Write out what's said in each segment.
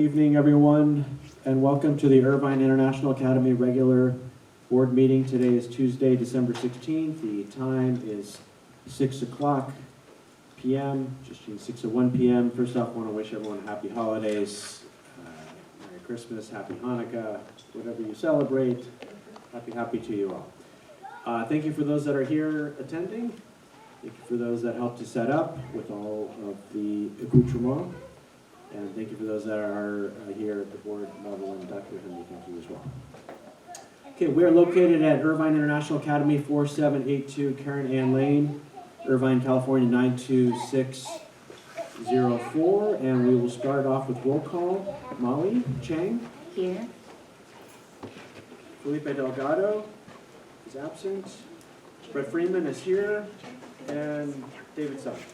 Good evening, everyone, and welcome to the Irvine International Academy regular board meeting. Today is Tuesday, December 16th. The time is 6 o'clock p.m., just 6:01 p.m. First off, I want to wish everyone happy holidays, Merry Christmas, Happy Hanukkah, whatever you celebrate. Happy to you all. Thank you for those that are here attending. Thank you for those that helped to set up with all of the accoutrements. And thank you for those that are here at the board level, and Dr. Henry, thank you as well. Okay, we are located at Irvine International Academy, 4782 Karen Ann Lane, Irvine, California, 92604. And we will start off with roll call. Molly Chang. Here. Felipe Delgado is absent. Brett Freeman is here. And David Sutton.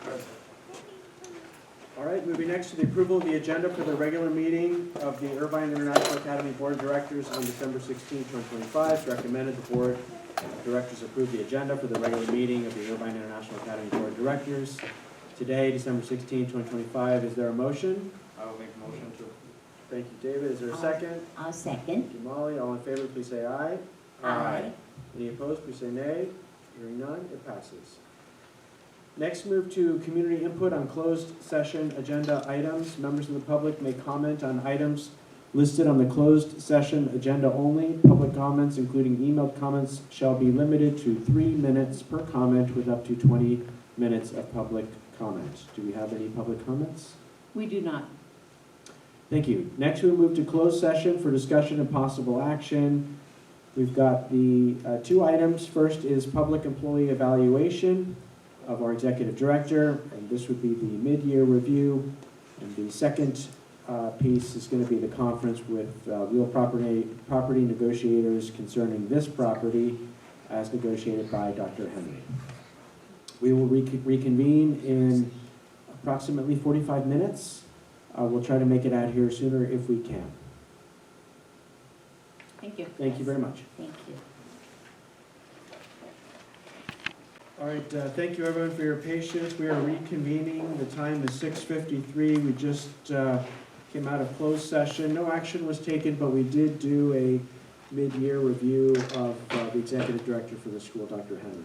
All right, moving next to the approval of the agenda for the regular meeting of the Irvine International Academy Board of Directors on December 16, 2025. It's recommended the Board of Directors approve the agenda for the regular meeting of the Irvine International Academy Board of Directors. Today, December 16, 2025. Is there a motion? I will make a motion to. Thank you, David. Is there a second? I'll second. Thank you, Molly. All in favor, please say aye. Aye. Any opposed, please say nay. Hearing none, it passes. Next, move to community input on closed session agenda items. Members of the public may comment on items listed on the closed session agenda only. Public comments, including emailed comments, shall be limited to 3 minutes per comment with up to 20 minutes of public comment. Do we have any public comments? We do not. Thank you. Next, we move to closed session for discussion and possible action. We've got the 2 items. First is public employee evaluation of our executive director, and this would be the mid-year review. And the second piece is going to be the conference with real property negotiators concerning this property as negotiated by Dr. Henry. We will reconvene in approximately 45 minutes. We'll try to make it out here sooner if we can. Thank you. Thank you very much. Thank you. All right, thank you everyone for your patience. We are reconvening. The time is 6:53. We just came out of closed session. No action was taken, but we did do a mid-year review of the executive director for the school, Dr. Henry.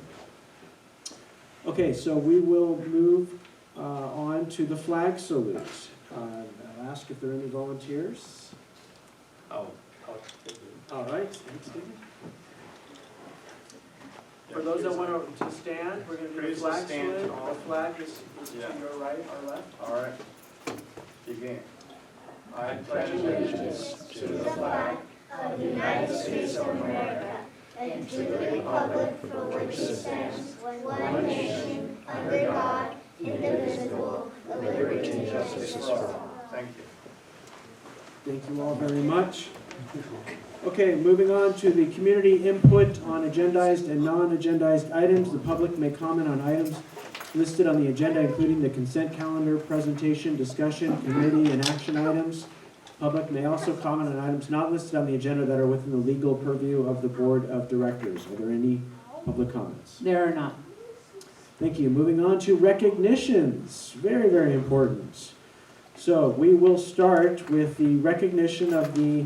Okay, so we will move on to the flag salute. I'll ask if there are any volunteers. All right, thanks, David. For those that want to stand, we're going to do the flag salute. The flag is to your right or left. All right. Begin. I pledge allegiance to the flag of the United States of America and to the republic for which it stands, one nation, under God, indivisible, with liberty and justice for all. Thank you. Thank you all very much. Okay, moving on to the community input on agendized and non-agendized items. The public may comment on items listed on the agenda, including the consent calendar, presentation, discussion, committee, and action items. Public may also comment on items not listed on the agenda that are within the legal purview of the Board of Directors. Are there any public comments? There are not. Thank you. Moving on to recognitions. Very, very important. So we will start with the recognition of the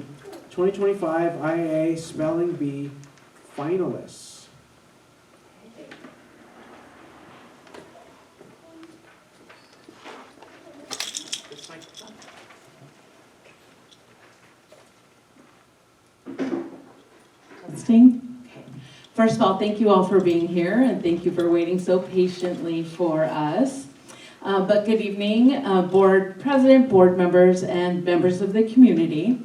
2025 IIA Spelling Bee finalists. Testing. Okay. First of all, thank you all for being here, and thank you for waiting so patiently for us. But good evening, board president, board members, and members of the community.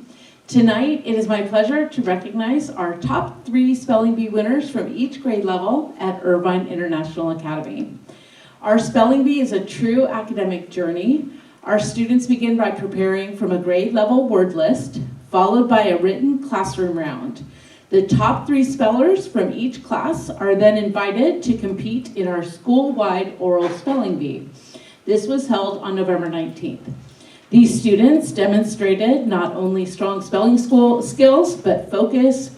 Tonight, it is my pleasure to recognize our top 3 spelling bee winners from each grade level at Irvine International Academy. Our spelling bee is a true academic journey. Our students begin by preparing from a grade level word list, followed by a written classroom round. The top 3 spellers from each class are then invited to compete in our school-wide oral spelling bee. This was held on November 19th. These students demonstrated not only strong spelling skills, but focus,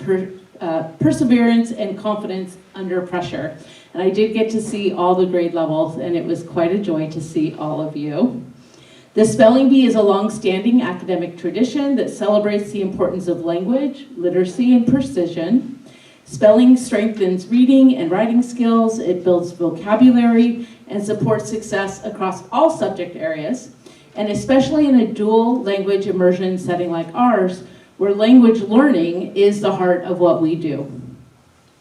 perseverance, and confidence under pressure. And I did get to see all the grade levels, and it was quite a joy to see all of you. The spelling bee is a long-standing academic tradition that celebrates the importance of language, literacy, and precision. Spelling strengthens reading and writing skills, it builds vocabulary, and supports success across all subject areas, and especially in a dual language immersion setting like ours, where language learning is the heart of what we do.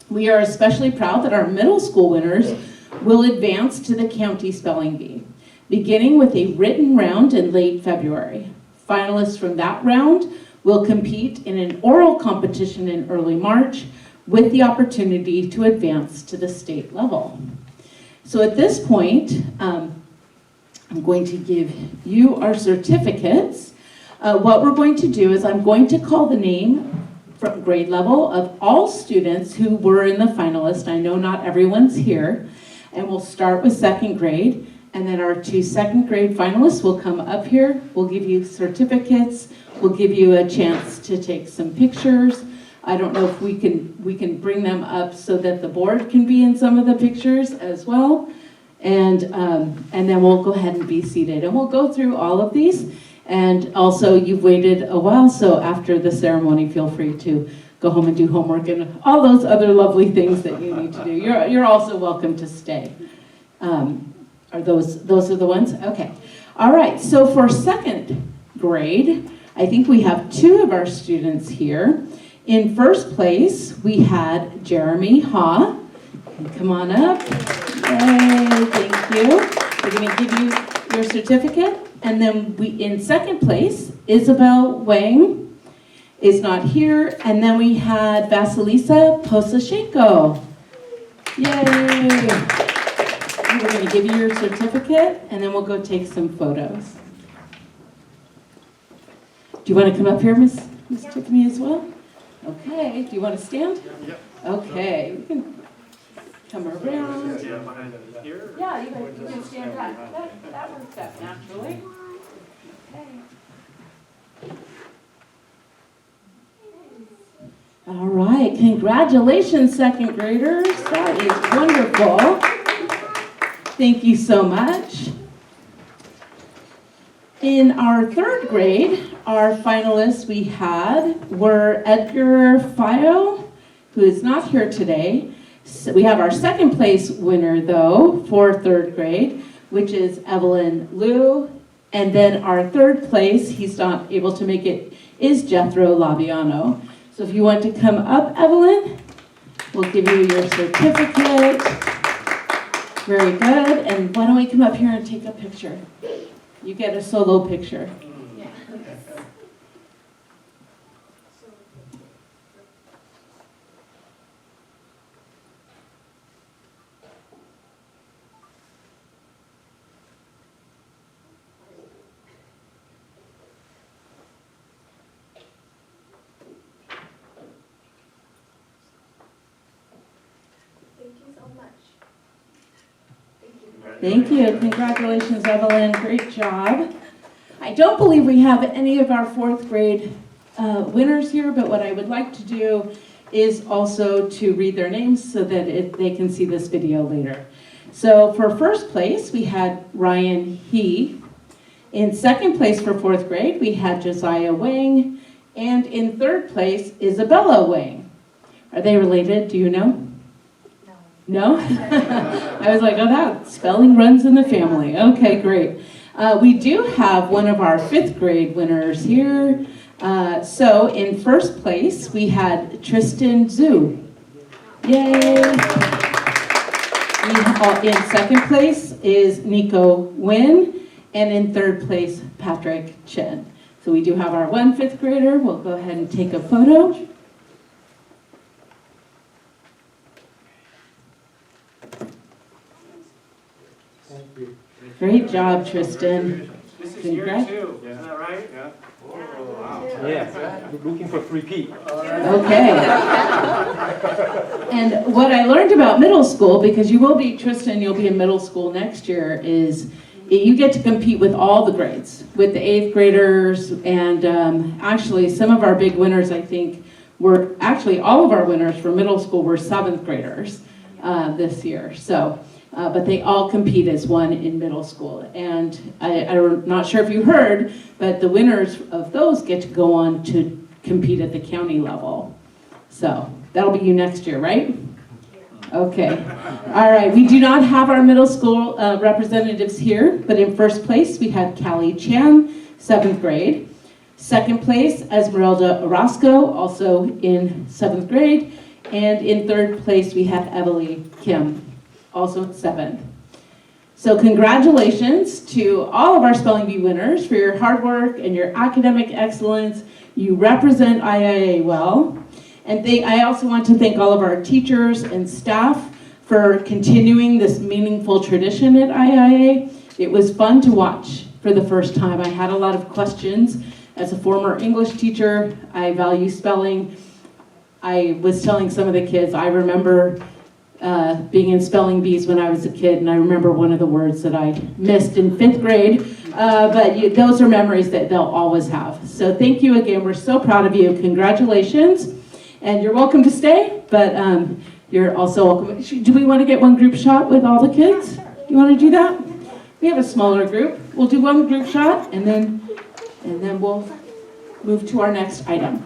We are especially proud that our middle school winners will advance to the county spelling bee, beginning with a written round in late February. Finalists from that round will compete in an oral competition in early March with the opportunity to advance to the state level. So at this point, I'm going to give you our certificates. What we're going to do is I'm going to call the name from grade level of all students who were in the finalist. I know not everyone's here. And we'll start with second grade. And then our 2 second grade finalists will come up here. We'll give you certificates. We'll give you a chance to take some pictures. I don't know if we can bring them up so that the board can be in some of the pictures as well. And then we'll go ahead and be seated. And we'll go through all of these. And also, you've waited a while, so after the ceremony, feel free to go home and do homework and all those other lovely things that you need to do. You're also welcome to stay. Are those are the ones? Okay. All right, so for second grade, I think we have 2 of our students here. In first place, we had Jeremy Ha. Come on up. Yay, thank you. We're going to give you your certificate. And then in second place, Isabel Wang is not here. And then we had Vasilisa Posashenko. Yay. And we're going to give you your certificate, and then we'll go take some photos. Do you want to come up here, Miss Tiffany, as well? Okay. Do you want to stand? Yep. Okay. We can come around. Yeah, behind here. Yeah, you can stand back. That works out naturally. Okay. All right, congratulations, second graders. That is wonderful. Thank you so much. In our third grade, our finalists were Edgar Fio, who is not here today. So we have our second place winner, though, for third grade, which is Evelyn Liu. And then our third place, he's not able to make it, is Jethro Labiano. So if you want to come up, Evelyn, we'll give you your certificate. Very good. And why don't we come up here and take a picture? You get a solo picture. Thank you. Congratulations, Evelyn. Great job. I don't believe we have any of our fourth grade winners here, but what I would like to do is also to read their names so that they can see this video later. So for first place, we had Ryan He. In second place for fourth grade, we had Josiah Wang. And in third place, Isabella Wang. Are they related? Do you know? No? I was like, oh, that spelling runs in the family. Okay, great. We do have one of our fifth grade winners here. So in first place, we had Tristan Zhu. Yay! In second place is Nico Nguyen. And in third place, Patrick Chen. So we do have our one fifth grader. We'll go ahead and take a photo. Great job, Tristan. This is year Congrats. 2, isn't that right? Yeah. Oh, wow. Yeah, looking for 3P. Okay. And what I learned about middle school, because you will be, Tristan, you'll be in middle school next year, is you get to compete with all the grades, with the 8th graders, and actually some of our big winners, I think, all of our winners for middle school were 7th graders this year. So but they all compete as one in middle school. And I'm not sure if you heard, but the winners of those get to go on to compete at the county level. So that'll be you next year, right? Okay. All right. We do not have our middle school representatives here, but in first place we had Callie Chan, 7th grade. Second place, Esmeralda Orozco, also in 7th grade. And in third place, we have Evelie Kim, also in 7th. So congratulations to all of our Spelling Bee winners for your hard work and your academic excellence. You represent IIA well. And I also want to thank all of our teachers and staff for continuing this meaningful tradition at IIA. It was fun to watch for the first time. I had a lot of questions. As a former English teacher, I value spelling. I was telling some of the kids, I remember being in spelling bees when I was a kid, and I remember one of the words that I missed in 5th grade, but those are memories that they'll always have. So thank you again, we're so proud of you, congratulations, and you're welcome to stay, but you're also welcome. Do we want to get one group shot with all the kids? You want to do that? We have a smaller group, we'll do one group shot, and then we'll move to our next item.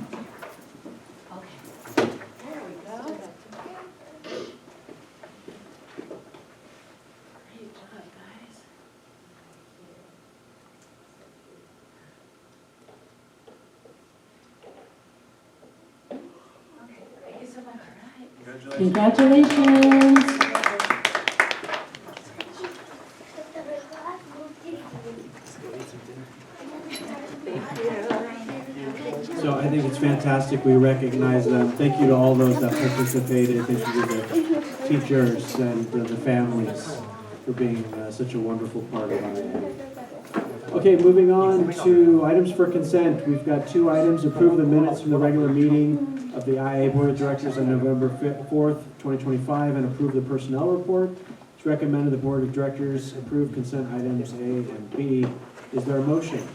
Congratulations. So I think it's fantastic we recognize them. Thank you to all those that participated. Thank you to the teachers and the families for being such a wonderful part of IIA. Okay, moving on to items for consent. We've got 2 items. Approve the minutes from the regular meeting of the IIA Board of Directors on November 4th, 2025, and approve the personnel report. It's recommended the Board of Directors approve consent items A and B. Is there a motion?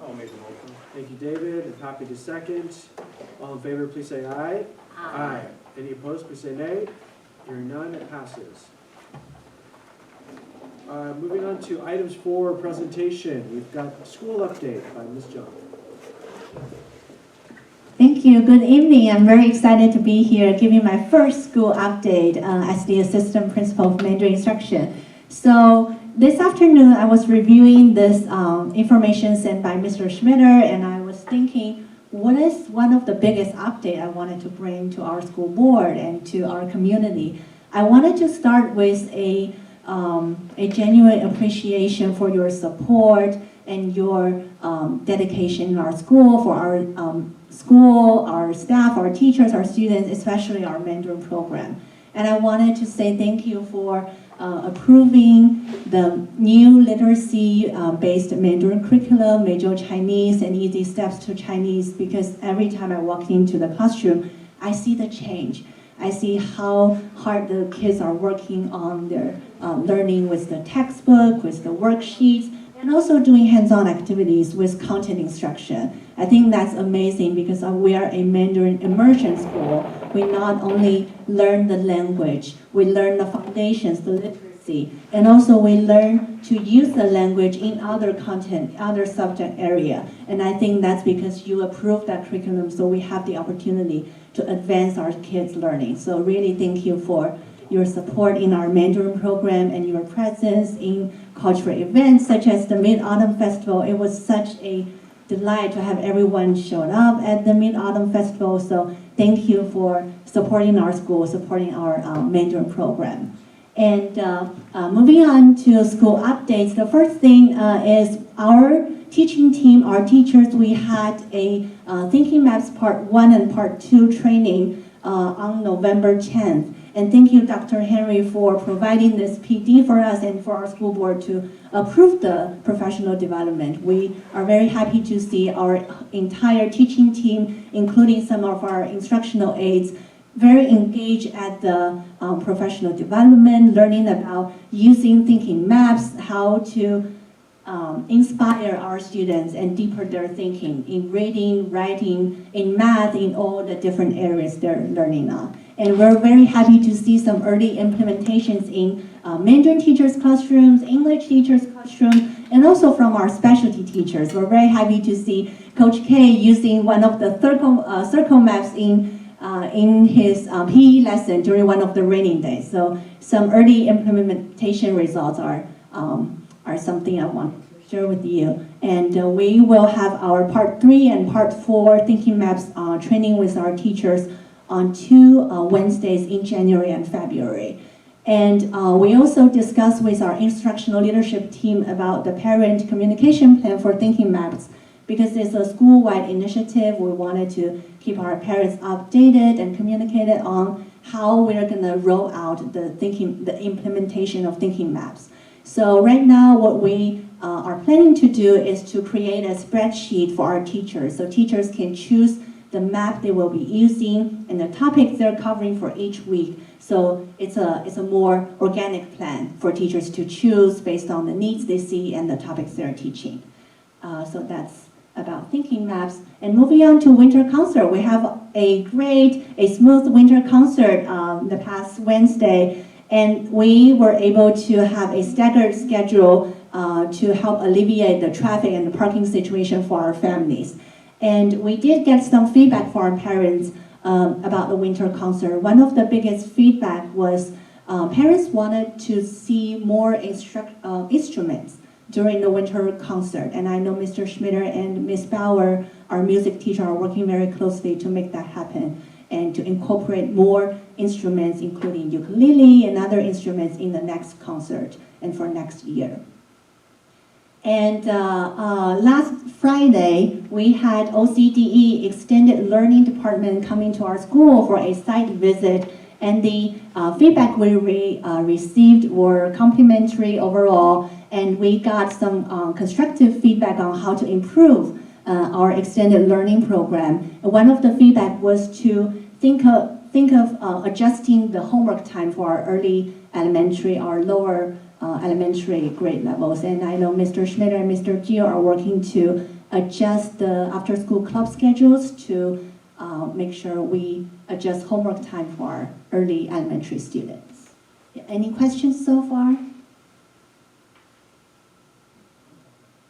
I'll make the motion. Thank you, David. I'm happy to second. All in favor, please say aye. Aye. Any opposed, please say nay. Hearing none, it passes. Moving on to items for presentation. We've got school update by Ms. John. Thank you. Good evening. I'm very excited to be here giving my first school update as the assistant principal of Mandarin instruction. So this afternoon I was reviewing this information sent by Mr. Schmitter, and I was thinking, what is one of the biggest updates I wanted to bring to our school board and to our community? I wanted to start with a genuine appreciation for your support and your dedication in our school, for our school, our staff, our teachers, our students, especially our Mandarin program. And I wanted to say thank you for approving the new literacy-based Mandarin curriculum, Meizhou Chinese and Easy Steps to Chinese, because every time I walk into the classroom, I see the change. I see how hard the kids are working on their learning with the textbook, with the worksheets, and also doing hands-on activities with content instruction. I think that's amazing because we are a Mandarin immersion school. We not only learn the language, we learn the foundations, the literacy, and also we learn to use the language in other content, other subject area. And I think that's because you approved that curriculum, so we have the opportunity to advance our kids' learning. So really thank you for your support in our Mandarin program and your presence in cultural events such as the Mid-Autumn Festival. It was such a delight to have everyone showed up at the Mid-Autumn Festival. So thank you for supporting our school, supporting our Mandarin program. And moving on to school updates, the first thing is our teaching team, our teachers, we had a Thinking Maps Part 1 and Part 2 training on November 10th. And thank you, Dr. Henry, for providing this PD for us and for our school board to approve the professional development. We are very happy to see our entire teaching team, including some of our instructional aides, very engaged at the professional development, learning about using thinking maps, how to inspire our students and deeper their thinking in reading, writing, in math, in all the different areas they're learning on. And we're very happy to see some early implementations in Mandarin teachers' classrooms, English teachers' classrooms, and also from our specialty teachers. We're very happy to see Coach K using one of the circle maps in his PE lesson during one of the raining days. So some early implementation results are something I want to share with you. And we will have our part 3 and part 4 thinking maps training with our teachers on 2 Wednesdays in January and February. And we also discussed with our instructional leadership team about the parent communication plan for thinking maps. Because it's a school-wide initiative, we wanted to keep our parents updated and communicated on how we're gonna roll out the implementation of thinking maps. So right now, what we are planning to do is to create a spreadsheet for our teachers. So teachers can choose the map they will be using and the topics they're covering for each week. So it's a more organic plan for teachers to choose based on the needs they see and the topics they're teaching. So that's about thinking maps. And moving on to winter concert, we have a smooth winter concert the past Wednesday, and we were able to have a staggered schedule to help alleviate the traffic and the parking situation for our families. And we did get some feedback from our parents about the winter concert. One of the biggest feedback was parents wanted to see more instruments during the winter concert. And I know Mr. Schmitter and Ms. Bauer, our music teacher, are working very closely to make that happen and to incorporate more instruments, including ukulele and other instruments in the next concert and for next year. And last Friday, we had OCDE Extended Learning Department coming to our school for a site visit, and the feedback we received were complimentary overall, and we got some constructive feedback on how to improve our extended learning program. And one of the feedback was to think of adjusting the homework time for our early elementary, our lower elementary grade levels. And I know Mr. Schmitter and Mr. Gio are working to adjust the after-school club schedules to make sure we adjust homework time for our early elementary students. Any questions so far?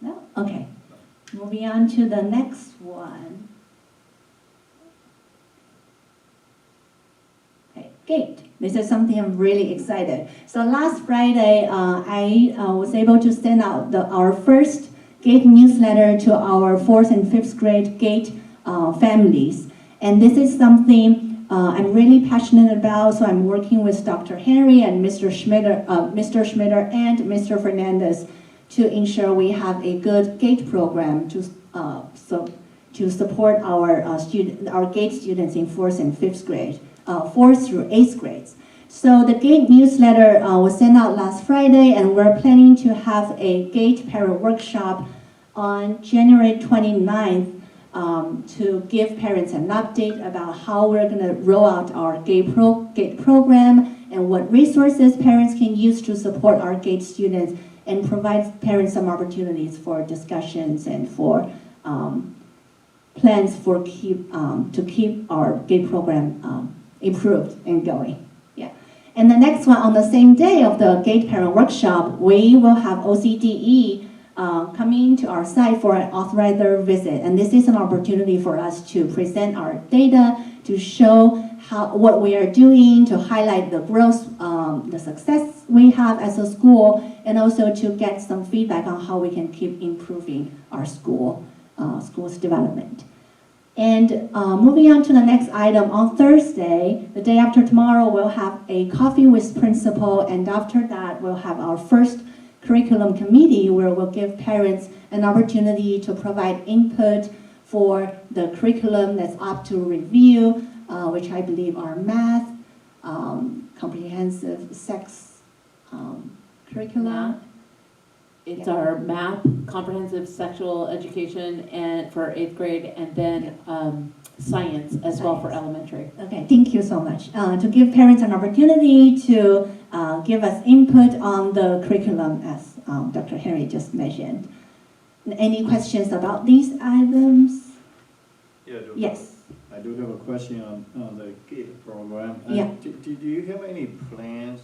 No? Okay. Moving on to the next one. Okay, GATE. This is something I'm really excited. So last Friday, I was able to send out our first GATE newsletter to our 4th and 5th grade GATE families. And this is something I'm really passionate about, so I'm working with Dr. Henry and Mr. Schmitter and Mr. Fernandez to ensure we have a good GATE program to support our GATE students in 4th and 5th grade, 4th through 8th grades. So the GATE newsletter was sent out last Friday, and we're planning to have a GATE parent workshop on January 29th to give parents an update about how we're going to roll out our GATE program and what resources parents can use to support our GATE students, and provide parents some opportunities for discussions and for plans for to keep our GATE program improved and going. Yeah. And the next one, on the same day of the GATE parent workshop, we will have OCDE coming to our site for an authorizer visit. And this is an opportunity for us to present our data, to show what we are doing, to highlight the growth, the success we have as a school, and also to get some feedback on how we can keep improving our school's development. And moving on to the next item, on Thursday, the day after tomorrow, we'll have a coffee with principal, and after that, we'll have our first curriculum committee where we'll give parents an opportunity to provide input for the curriculum that's up to review, which I believe are math, comprehensive sex curriculum. It's our math, comprehensive sexual education, and for 8th grade, and then science as well for elementary. Okay, thank you so much. To give parents an opportunity to give us input on the curriculum, as Dr. Henry just mentioned. Any questions about these items? Yeah, I do. Yes. I do do have a question on the GATE program. Yeah. Do you have any plans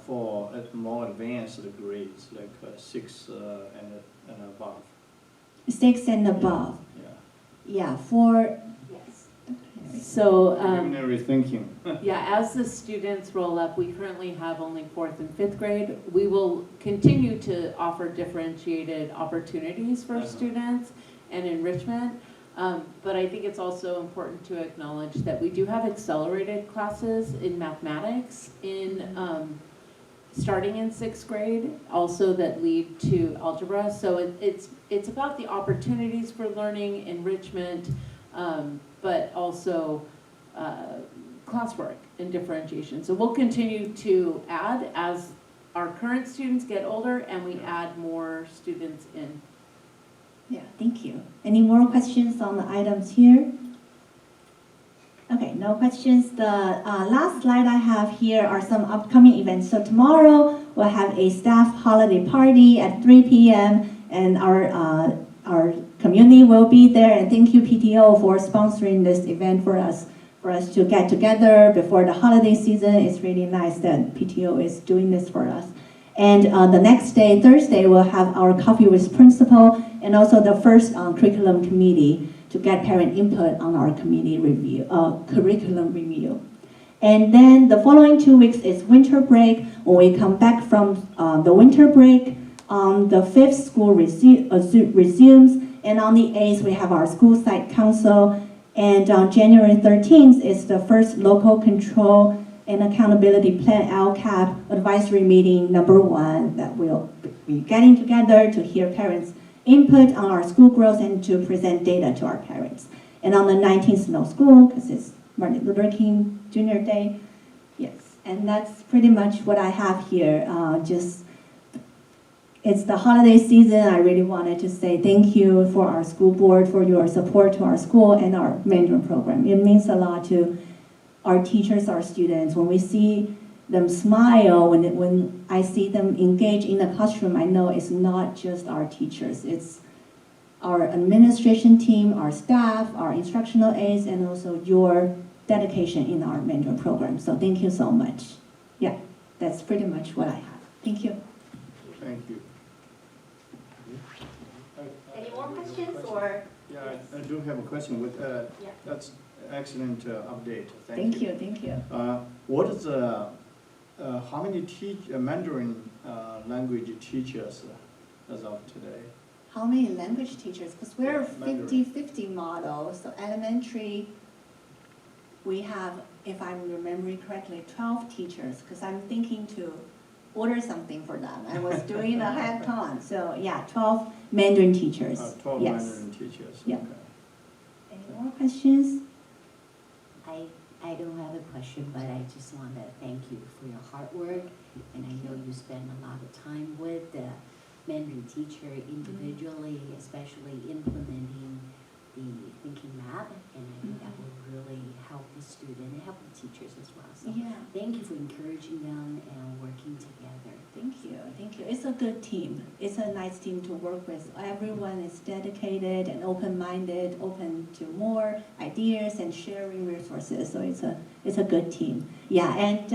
for more advanced grades, like 6 and above? 6 and above. Yeah. Yeah, for, yes. So, Preliminary thinking. yeah, as the students roll up, we currently have only 4th and 5th grade. We will continue to offer differentiated opportunities for students and enrichment. But I think it's also important to acknowledge that we do have accelerated classes in mathematics starting in 6th grade, also that lead to algebra. So it's about the opportunities for learning, enrichment, but also classwork and differentiation. So we'll continue to add as our current students get older and we add more students in. Yeah, thank you. Any more questions on the items here? Okay, no questions. The last slide I have here are some upcoming events. So tomorrow we'll have a staff holiday party at 3 p.m. and our community will be there. And thank you PTO for sponsoring this event for us to get together before the holiday season. It's really nice that PTO is doing this for us. And the next day, Thursday, we'll have our coffee with principal and also the first curriculum committee to get parent input on our committee review, curriculum review. And then the following 2 weeks is winter break. When we come back from the winter break, the 5th school resumes, and on the 8th we have our school site council, and on January 13th is the first local control and accountability plan LCAP advisory meeting #1 that we'll be getting together to hear parents' input on our school growth and to present data to our parents. And on the 19th, no school because it's Martin Luther King Jr. Day. Yes, and that's pretty much what I have here. It's the holiday season. I really wanted to say thank you for our school board for your support to our school and our Mandarin program. It means a lot to our teachers, our students. When we see them smile, when I see them engage in the classroom, I know it's not just our teachers. It's our administration team, our staff, our instructional aides, and also your dedication in our Mandarin program. So thank you so much. Yeah, that's pretty much what I have. Thank you. Thank you. Any more questions or? Yeah, I do have a question with, that's excellent update. Thank you, thank you. What is how many Mandarin language teachers as of today? How many language teachers? Because we're a Mandarin. 50-50 model, so elementary, we have, if I'm remembering correctly, 12 teachers, because I'm thinking to order something for them. I was doing a hackathon, so yeah, 12 Mandarin teachers. 12 Yes. Mandarin teachers. Yeah. Okay. Any more questions? I don't have a question, but I just want to thank you for your hard work. And I know you spend a lot of time with the Mandarin teacher individually, especially implementing the thinking map. And I think that will really help the student and help the teachers as well. So Yeah, thank you for encouraging them and working together. thank you, thank you. It's a good team. It's a nice team to work with. Everyone is dedicated and open-minded, open to more ideas and sharing resources. So it's a good team. Yeah, and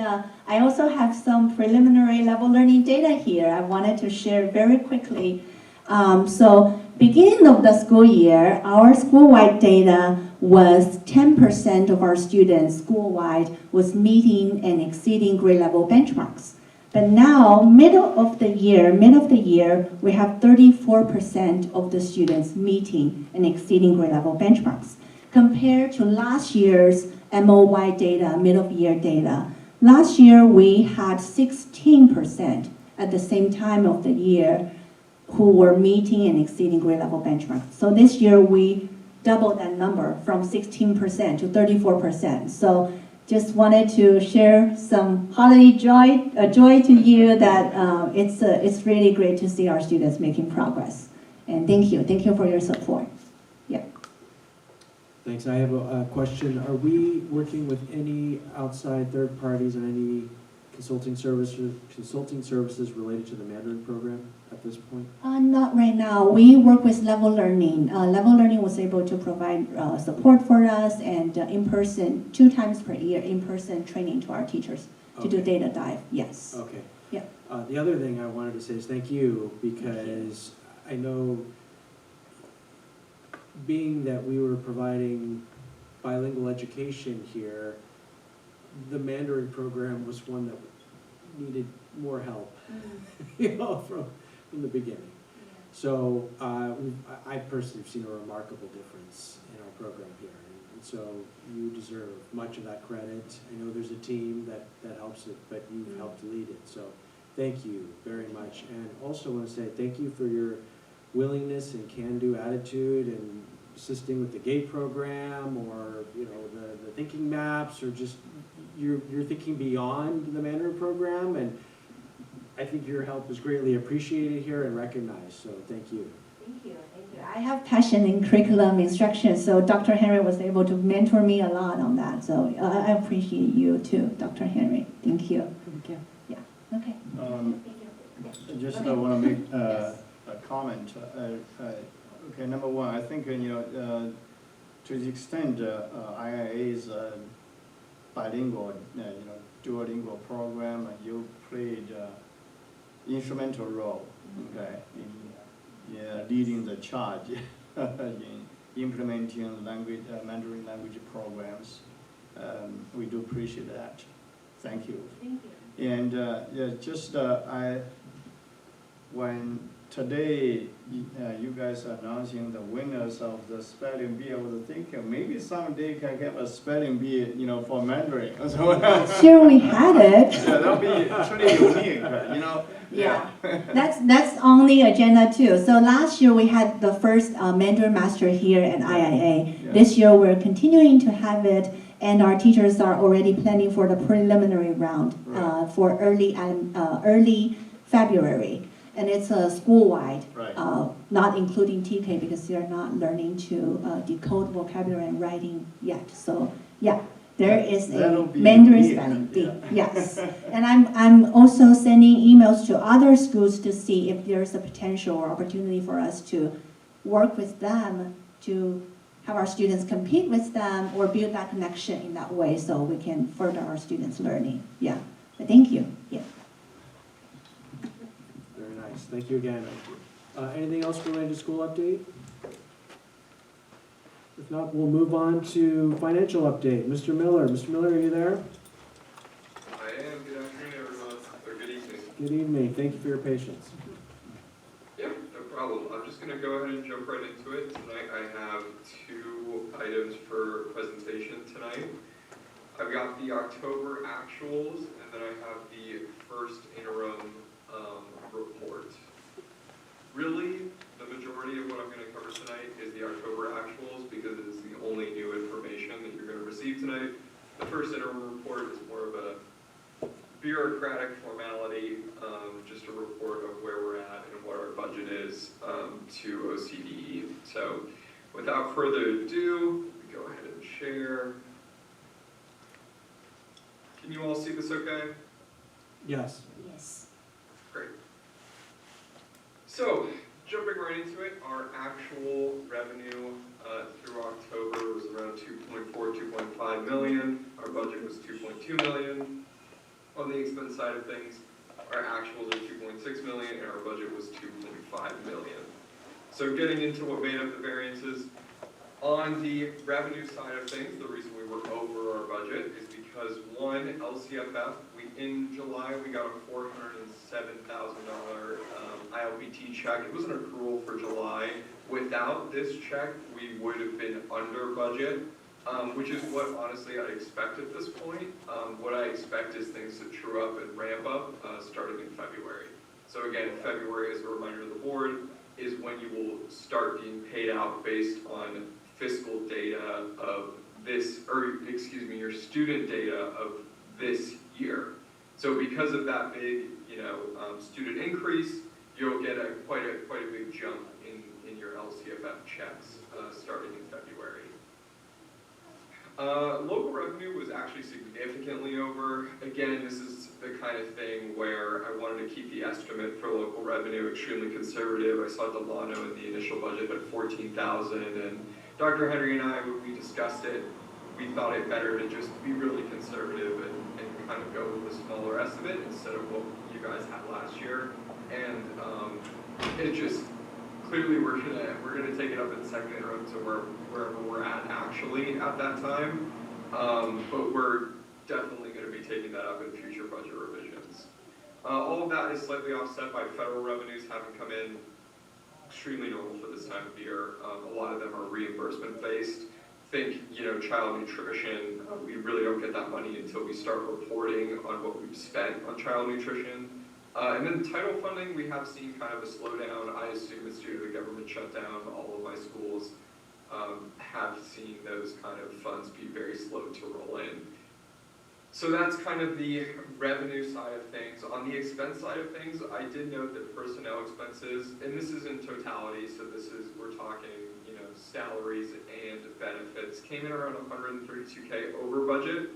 I also have some preliminary level learning data here I wanted to share very quickly. So beginning of the school year, our school-wide data was 10% of our students school-wide was meeting and exceeding grade level benchmarks. But now, middle of the year, we have 34% of the students meeting and exceeding grade level benchmarks. Compared to last year's MOY data, middle of year data, last year we had 16% at the same time of the year who were meeting and exceeding grade level benchmarks. So this year we doubled that number from 16% to 34%. So just wanted to share some holiday joy to you that it's really great to see our students making progress. And thank you for your support. Yeah. Thanks. I have a question. Are we working with any outside third parties on any consulting services related to the Mandarin program at this point? Not right now. We work with Level Learning. Level Learning was able to provide support for us and in-person, 2 times per year, in-person training to our teachers to do Okay. data dive. Yes. Okay. Yeah. The other thing I wanted to say is thank you, because I know being that we were providing bilingual education here, the Mandarin program was one that needed more help, you know, from the beginning. So I personally have seen a remarkable difference in our program here, and so you deserve much of that credit. I know there's a team that helps it, but you've helped lead it, so thank you very much. And also want to say thank you for your willingness and can-do attitude and assisting with the GATE program, or you know the thinking maps, or just you're thinking beyond the Mandarin program, and I think your help is greatly appreciated here and recognized, so thank you. Thank you. Thank you. I have passion in curriculum instruction, so Dr. Henry was able to mentor me a lot on that. So I appreciate you too, Dr. Henry. Thank you. Thank you. Yeah. Okay. I just want to make a comment. Okay, number one, I think, to the extent IIA's bilingual, duolingual program, you played instrumental role, okay, in leading the charge in implementing Mandarin language programs. We do appreciate that. Thank you. Thank you. And when today you guys are announcing the winners of the spelling bee, I was thinking maybe someday can have a spelling bee, for Mandarin. Sure, we had it. Yeah, that'll be truly unique, Yeah, that's on the agenda too. So last year we had the first Mandarin Master here at IIA. Yeah. This year we're continuing to have it, and our teachers are already planning for the preliminary round for early February. And it's school-wide, Right. Not including TK because they are not learning to decode vocabulary and writing yet. So yeah, there is That'll a be Mandarin unique. spelling bee. Yeah. Yes, and I'm also sending emails to other schools to see if there's a potential or opportunity for us to work with them to have our students compete with them or build that connection in that way so we can further our students' learning. Yeah, but thank you. Yeah. Very nice, thank you again. Anything else related to school update? If not, we'll move on to financial update. Mr. Miller, are you there? I am. Good afternoon, everyone. Or good evening. Good evening, thank you for your patience. Yeah, no problem. I'm just going to go ahead and jump right into it. Tonight I have 2 items for presentation tonight. I've got the October actuals, and then I have the first interim report. Really, the majority of what I'm going to cover tonight is the October actuals because it is the only new information that you're going to receive tonight. The first interim report is more of a bureaucratic formality, just a report of where we're at and what our budget is to OCDE. So without further ado, we go ahead and share. Can you all see this okay? Yes. Yes. Great. So, jumping right into it, our actual revenue through October was around 2.4, 2.5 million. Our budget was 2.2 million. On the expense side of things, our actuals are 2.6 million and our budget was 2.5 million. So getting into what made up the variances, on the revenue side of things, the reason we were over our budget is because one, LCFF, in July we got a $407,000 ILPT check. It was an accrual for July. Without this check, we would have been under budget, which is what honestly I expect at this point. What I expect is things to true up and ramp up starting in February. So again, February, as a reminder to the board, is when you will start being paid out based on fiscal data of this, or excuse me, your student data of this year. So because of that big, student increase, you'll get quite a big jump in your LCFF checks starting in February. Local revenue was actually significantly over. Again, this is the kind of thing where I wanted to keep the estimate for local revenue extremely conservative. I saw Delano in the initial budget at 14,000, and Dr. Henry and I, when we discussed it, we thought it better to just be really conservative and kind of go with a smaller estimate instead of what you guys had last year. And it just, clearly we're gonna take it up in the second interim to wherever we're at actually at that time. But we're definitely gonna be taking that up in future budget revisions. All of that is slightly offset by federal revenues having come in extremely normal for this time of year. A lot of them are reimbursement based. Think, child nutrition. We really don't get that money until we start reporting on what we've spent on child nutrition. And then title funding, we have seen kind of a slowdown. I assume it's due to the government shutdown. All of my schools have seen those kind of funds be very slow to roll in. So that's kind of the revenue side of things. On the expense side of things, I did note that personnel expenses, and this is in totality, so we're talking, salaries and benefits, came in around 132K over budget.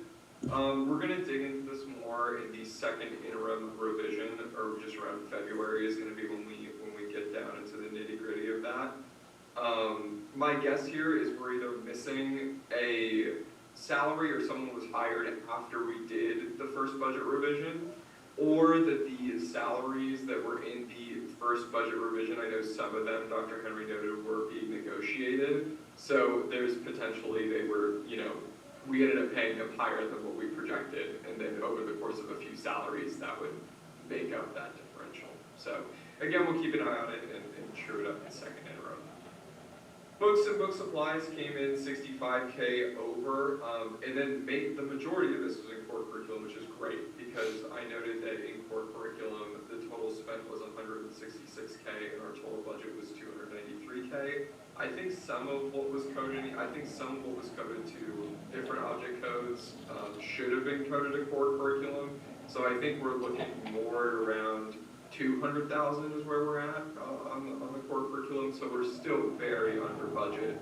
We're gonna dig into this more in the second interim revision, or just around February is gonna be when we get down into the nitty gritty of that. My guess here is we're either missing a salary or someone was hired after we did the first budget revision, or that the salaries that were in the first budget revision, I know some of them, Dr. Henry noted, were being negotiated. So there's potentially we ended up paying them higher than what we projected, and then over the course of a few salaries, that would make up that differential. So again, we'll keep an eye on it and true it up in second interim. Books and book supplies came in 65K over, and then the majority of this was in core curriculum, which is great, because I noted that in core curriculum, the total spent was 166K, and our total budget was 293K. I think some of what was coded to different object codes should have been coded to core curriculum. So I think we're looking more at around 200,000 is where we're at on the core curriculum. So we're still very under budget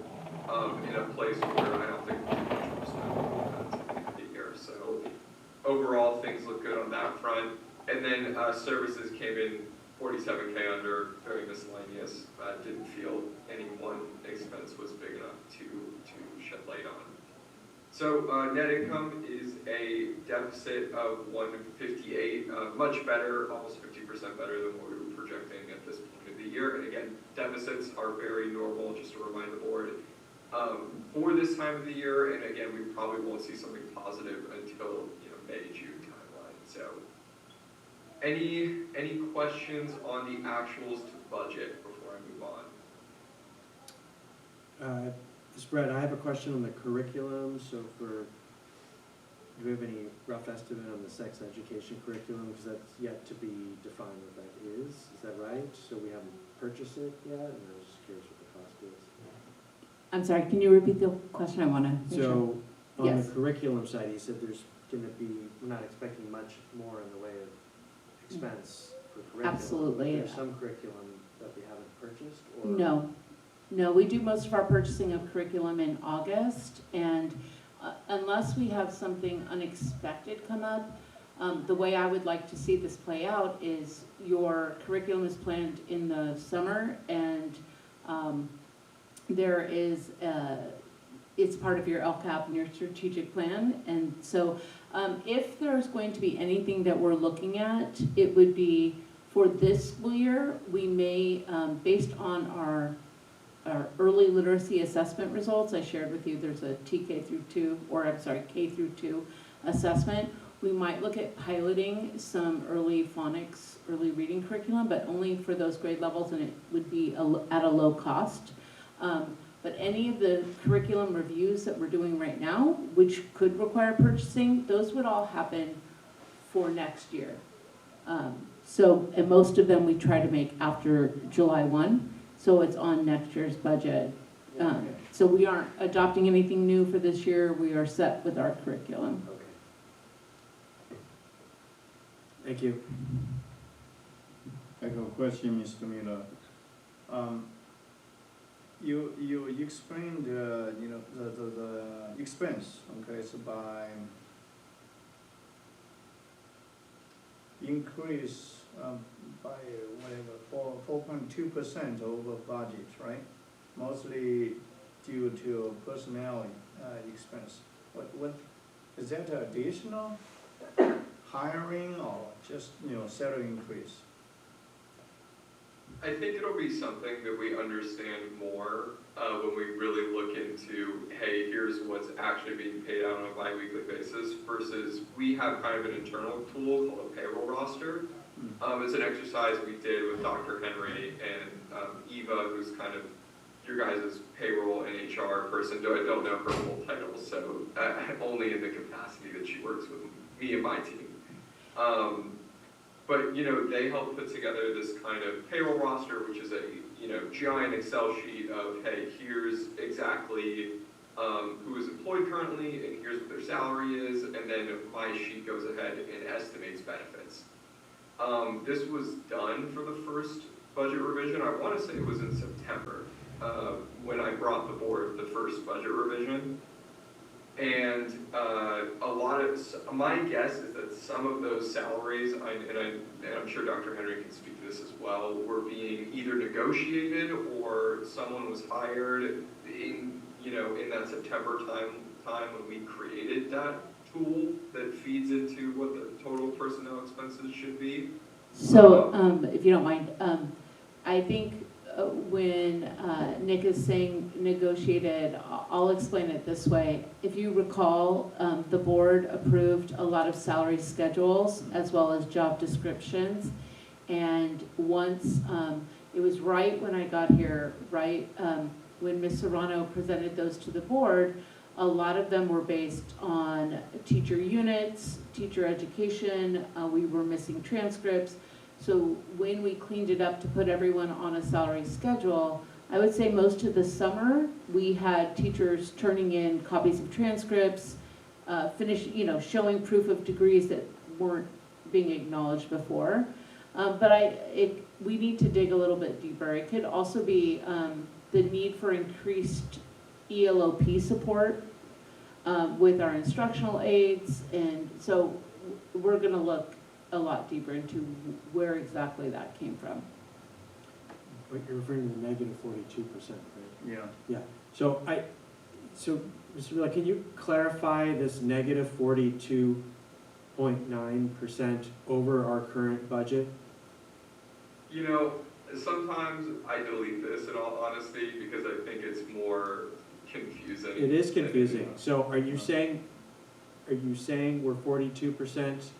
in a place where I don't think we'll do much more stuff at the end of the year. So overall, things look good on that front. And then services came in 47K under, very miscellaneous. Didn't feel any one expense was big enough to shed light on. So net income is a deficit of 158, much better, almost 50% better than what we were projecting at this point of the year. And again, deficits are very normal, just to remind the board, for this time of the year. And again, we probably won't see something positive until May, June timeline. So any questions on the actuals to budget before I move on? Brett, I have a question on the curriculum. So do we have any rough estimate on the sex education curriculum? Because that's yet to be defined what that is. Is that right? So we haven't purchased it yet, and I was just curious what the cost is. I'm sorry, can you repeat the question? I want to make sure. So on Yes. the curriculum side, you said there's going to be, we're not expecting much more in the way of expense for curriculum. Absolutely. There's some curriculum that we haven't purchased? Or? No, we do most of our purchasing of curriculum in August, and unless we have something unexpected come up, the way I would like to see this play out is your curriculum is planned in the summer, and it's part of your LCAP and your strategic plan. And so if there's going to be anything that we're looking at, it would be for this school year. We may, based on our early literacy assessment results, I shared with you there's a K through 2 assessment. We might look at piloting some early phonics, early reading curriculum, but only for those grade levels, and it would be at a low cost. But any of the curriculum reviews that we're doing right now, which could require purchasing, those would all happen for next year. And most of them we try to make after July 1, so it's on next year's budget. So we aren't adopting anything new for this year. We are set with our curriculum. Okay. Thank you. I have a question, Mr. Miller. You explained the expense, okay, it's by increase by whatever, 4.2% over budget, right? Mostly due to personnel expense. What is that additional hiring or just, salary increase? I think it'll be something that we understand more when we really look into, hey, here's what's actually being paid out on a bi-weekly basis versus we have kind of an internal tool called a payroll roster. It's an exercise we did with Dr. Henry and Eva, who's kind of your guys' payroll and HR person. I don't know her full title, so only in the capacity that she works with me and my team. But, they help put together this kind of payroll roster, which is a, giant Excel sheet of, hey, here's exactly who is employed currently, and here's what their salary is, and then my sheet goes ahead and estimates benefits. This was done for the first budget revision. I want to say it was in September when I brought the board the first budget revision. And my guess is that some of those salaries, and I'm sure Dr. Henry can speak to this as well, were being either negotiated or someone was hired in that September time when we created that tool that feeds into what the total personnel expenses should be. So, if you don't mind, I think when Nick is saying negotiated, I'll explain it this way. If you recall, the board approved a lot of salary schedules as well as job descriptions. And once, it was right when I got here, when Ms. Serrano presented those to the board, a lot of them were based on teacher units, teacher education, we were missing transcripts. So when we cleaned it up to put everyone on a salary schedule, I would say most of the summer, we had teachers turning in copies of transcripts, showing proof of degrees that weren't being acknowledged before. But we need to dig a little bit deeper. It could also be the need for increased ELOP support with our instructional aides. And so we're gonna look a lot deeper into where exactly that came from. But you're referring to the negative 42%, right? Yeah. Yeah. So Mr. Miller, can you clarify this negative 42.9% over our current budget? Sometimes I delete this in all honesty because I think it's more confusing. It is confusing. So are you saying we're 42%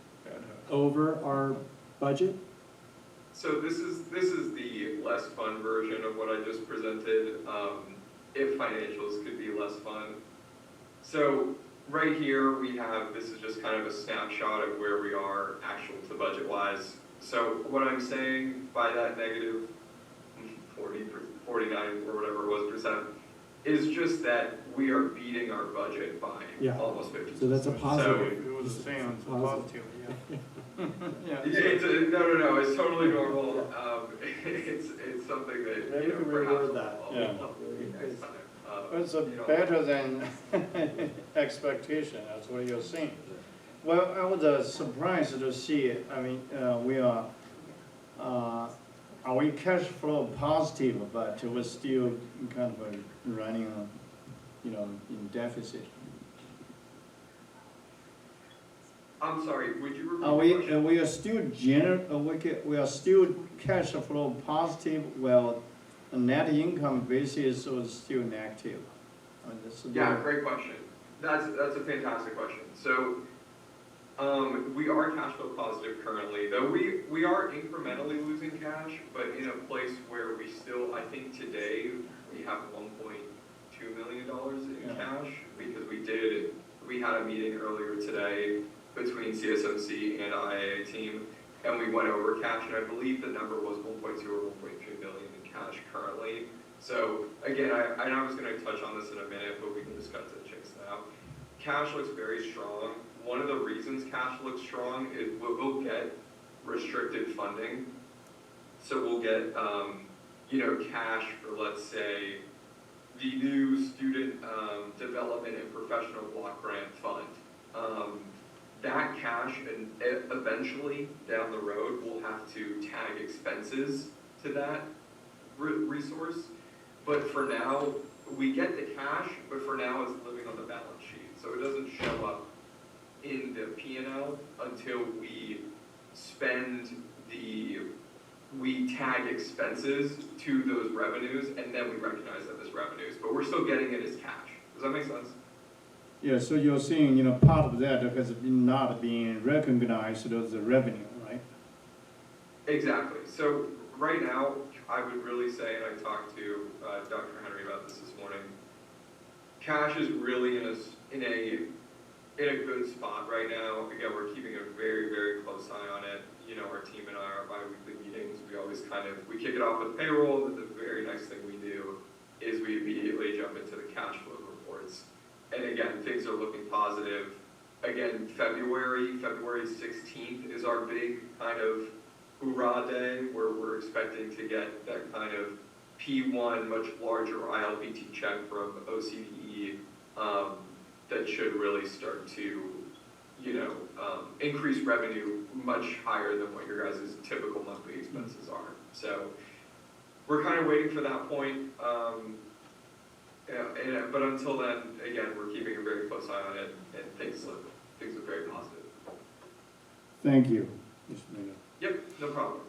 over our budget? So this is the less fun version of what I just presented, if financials could be less fun. So right here this is just kind of a snapshot of where we are actual to budget wise. So what I'm saying by that negative 49 or whatever it was percent is just that we are beating our budget by almost 50%. So that's a positive. It was the same, it's positive, yeah. No, it's totally normal. It's something that, Maybe we can perhaps reword that. next time. It's better than expectation, that's what you're saying. Well, I was surprised to see it. I mean, we are we cash flow positive, but we're still kind of running, in deficit. I'm sorry, would you repeat the question? We are still we are still cash flow positive, well, the net income basis was still negative. Yeah, great question. That's a fantastic question. So, we are cash flow positive currently, though we are incrementally losing cash, but in a place where we still, I think today, we have $1.2 million in cash, because we had a meeting earlier today between CSMC and IIA team, and we went over cash, and I believe the number was 1.2 or 1.3 million in cash currently. So again, I was going to touch on this in a minute, but we can just cut to the chase now. Cash looks very strong. One of the reasons cash looks strong is we'll get restricted funding. So we'll get, cash for, let's say, the new student development and professional professional block grant fund. That cash, and eventually down the road, we'll have to tag expenses to that resource. But for now, we get the cash, but for now it's living on the balance sheet. So it doesn't show up in the P&L until we we tag expenses to those revenues, and then we recognize them as revenues. But we're still getting it as cash. Does that make sense? Yeah, so you're saying, part of that has been not being recognized as a revenue, right? Exactly. So right now, I would really say, and I talked to Dr. Henry about this morning, cash is really in a good spot right now. Again, we're keeping a very, very close eye on it. Our team and I, our bi-weekly meetings, we always we kick it off with payroll, and the very next thing we do is we immediately jump into the cash flow reports. And again, things are looking positive. Again, February 16th is our big kind of hoorah day, where we're expecting to get that kind of P1, much larger ILPT check from OCDE that should really start to, increase revenue much higher than what your guys' typical monthly expenses are. So we're kind of waiting for that point. But until then, again, we're keeping a very close eye on it, and things look very positive. Thank you, Mr. Mayor. Yep, no problem.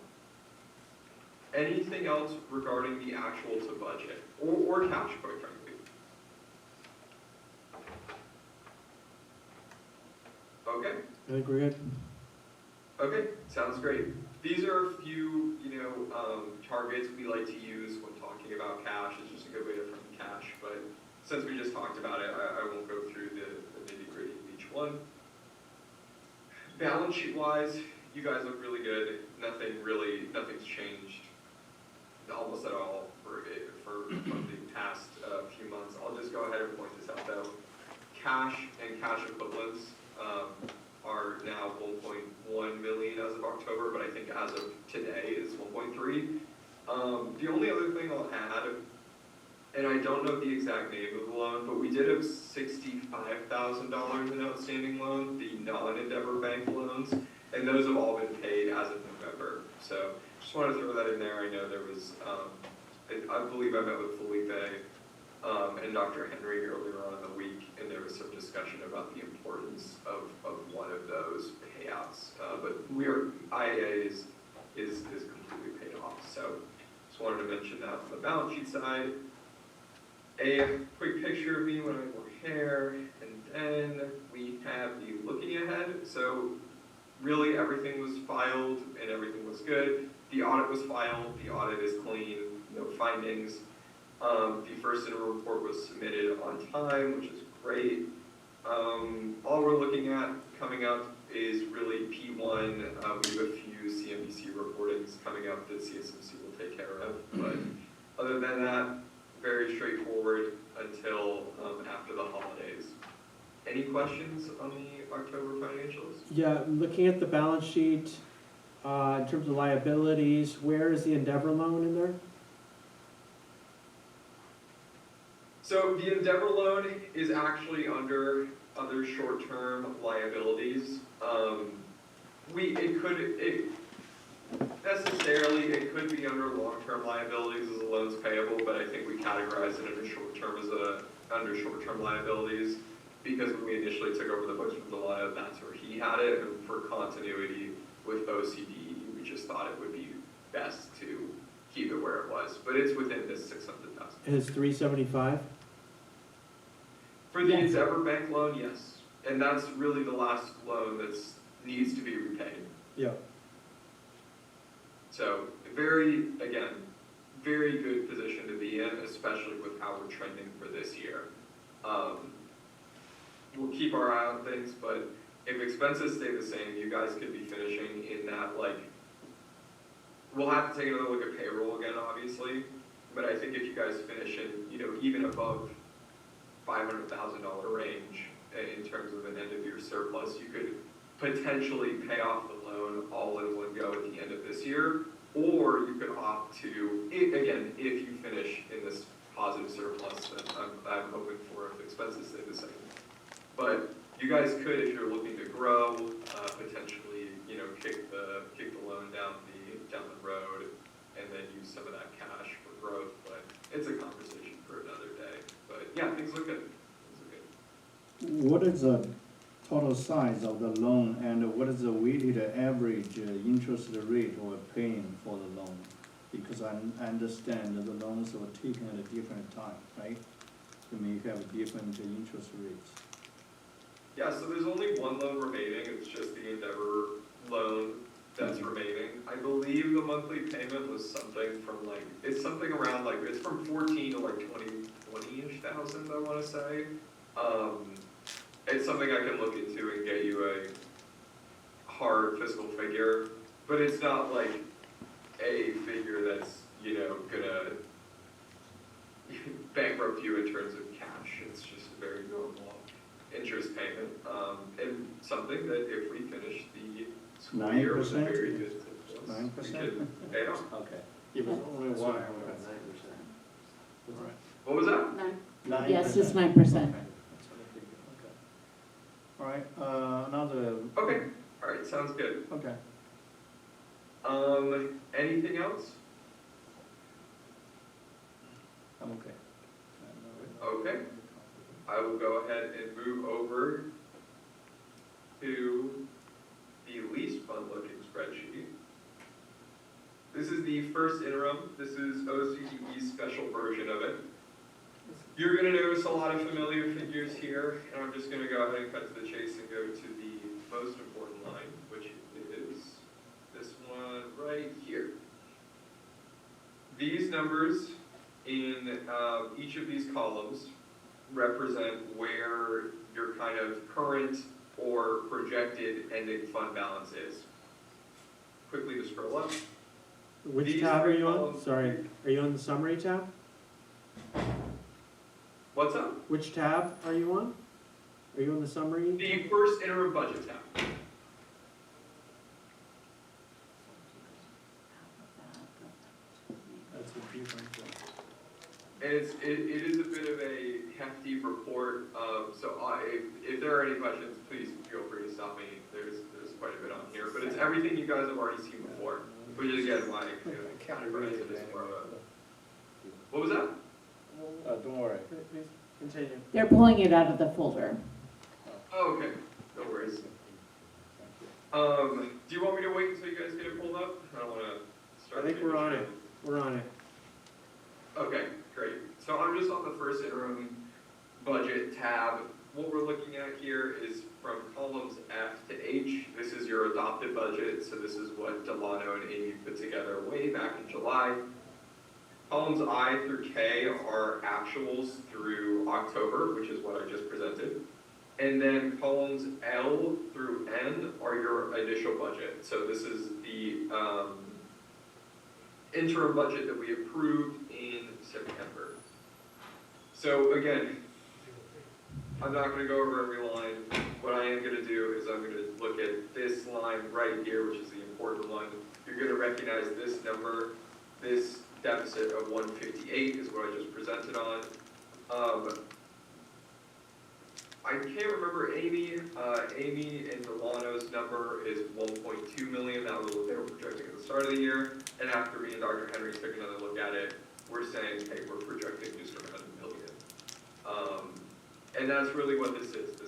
Anything else regarding the actual to budget, or cash, quite frankly? Okay. I think we're good. Okay, sounds great. These are a few, targets we like to use when talking about cash. It's just a good way to frame cash, but since we just talked about it, I won't go through the nitty-gritty of each one. Balance sheet-wise, you guys look really good. Nothing's changed almost at all from the past few months. I'll just go ahead and point this out though. Cash and cash equivalents are now 1.1 million as of October, but I think as of today is 1.3. The only other thing I'll add, and I don't know the exact name of the loan, but we did have $65,000 in outstanding loans, the non-Endeavor Bank loans, and those have all been paid as of November. So just wanted to throw that in there. I know there was, I believe I met with Felipe and Dr. Henry earlier on in the week, and there was some discussion about the importance of one of those payouts. But IIA is completely paid off. So just wanted to mention that on the balance sheet side. A quick picture of me when I wore hair, and then we have the looking ahead. So really everything was filed and everything was good. The audit was filed, the audit is clean, no findings. The first interim report was submitted on time, which is great. All we're looking at coming up is really P1. We have a few CNBC reportings coming up that CSMC will take care of. But other than that, very straightforward until after the holidays. Any questions on the October financials? Yeah, looking at the balance sheet, in terms of liabilities, where is the Endeavor loan in there? So the Endeavor loan is actually under other short-term liabilities. It could be under long-term liabilities as a loans payable, but I think we categorize it under short-term liabilities because when we initially took over the books from Delano, that's where he had it, and for continuity with OCD, we just thought it would be best to keep it where it was, but it's within this 600,000. And it's 375? For the Endeavor Bank loan, yes. And that's really the last loan that needs to be repaid. Yeah. So very good position to be in, especially with how we're trending for this year. We'll keep our eye on things, but if expenses stay the same, you guys could be finishing in that, we'll have to take another look at payroll again, obviously, but I think if you guys finish in, even above $500,000 range in terms of an end-of-year surplus, you could potentially pay off the loan all in one go at the end of this year, or you could opt to, again, if you finish in this positive surplus that I'm hoping for if expenses stay the same, But you guys could, if you're looking to grow, potentially, you know, kick the loan down the road and then use some of that cash for growth, but it's a conversation for another day. But yeah, things look good. What is the total size of the loan and what is the weighted average interest rate we're paying for the loan? Because I understand that the loans were taken at a different time, right? You may have different interest rates. Yeah, so there's only one loan remaining. It's just the Endeavor loan that's remaining. I believe the monthly payment was something from like, it's something around like, it's from 14 to like 20-ish thousand, I want to say. It's something I can look into and get you a hard fiscal figure, but it's not like a figure that's, you know, gonna bankrupt you in terms of cash. It's just a very normal interest payment, and something that if we finish the school year with a 9%? very good, 9%? we could pay it off. Okay. If it's only That's one. what I Okay. heard. All right. What was that? 9. Yes, it's 9%. Okay. That's what I figured. Okay. All right, another. Okay, all right, sounds good. Okay. Anything else? I'm okay. Okay. I will go ahead and move over to the least fun looking spreadsheet. This is the first interim. This is OCDE's special version of it. You're going to notice a lot of familiar figures here, and I'm just going to go ahead and cut to the chase and go to the most important line, which is this one right here. These numbers in each of these columns represent where your kind of current or projected ending fund balance is. Quickly to scroll up. Which These tab are three you on? columns- Sorry, are you on the summary tab? What's up? Which tab are you on? Are you on the summary? The first interim budget tab. That's a different one. And it is a bit of a hefty report, so if there are any questions, please feel free to stop me. There's quite a bit on here, but it's everything you guys have already seen before, which is again why I kind of read it as more of a. What was that? Don't worry. Please, continue. They're pulling it out of the folder. Oh, okay, no worries. Do you want me to wait until you guys get it pulled up? I don't want to I start. think we're on it. We're on it. Okay, great. So I'm just on the first interim budget tab. What we're looking at here is from columns F to H. This is your adopted budget, so this is what Delano and Amy put together way back in July. Columns I through K are actuals through October, which is what I just presented. And then columns L through N are your initial budget. So this is the interim budget that we approved in September. So again, I'm not going to go over every line. What I am going to do is I'm going to look at this line right here, which is the important one. You're going to recognize this number. This deficit of 158 is what I just presented on. I can't remember Amy and Delano's number is 1.2 million. That was what they were projecting at the start of the year. And after me and Dr. Henry took another look at it, we're saying, hey, we're projecting just around $1 million. And that's really what this is.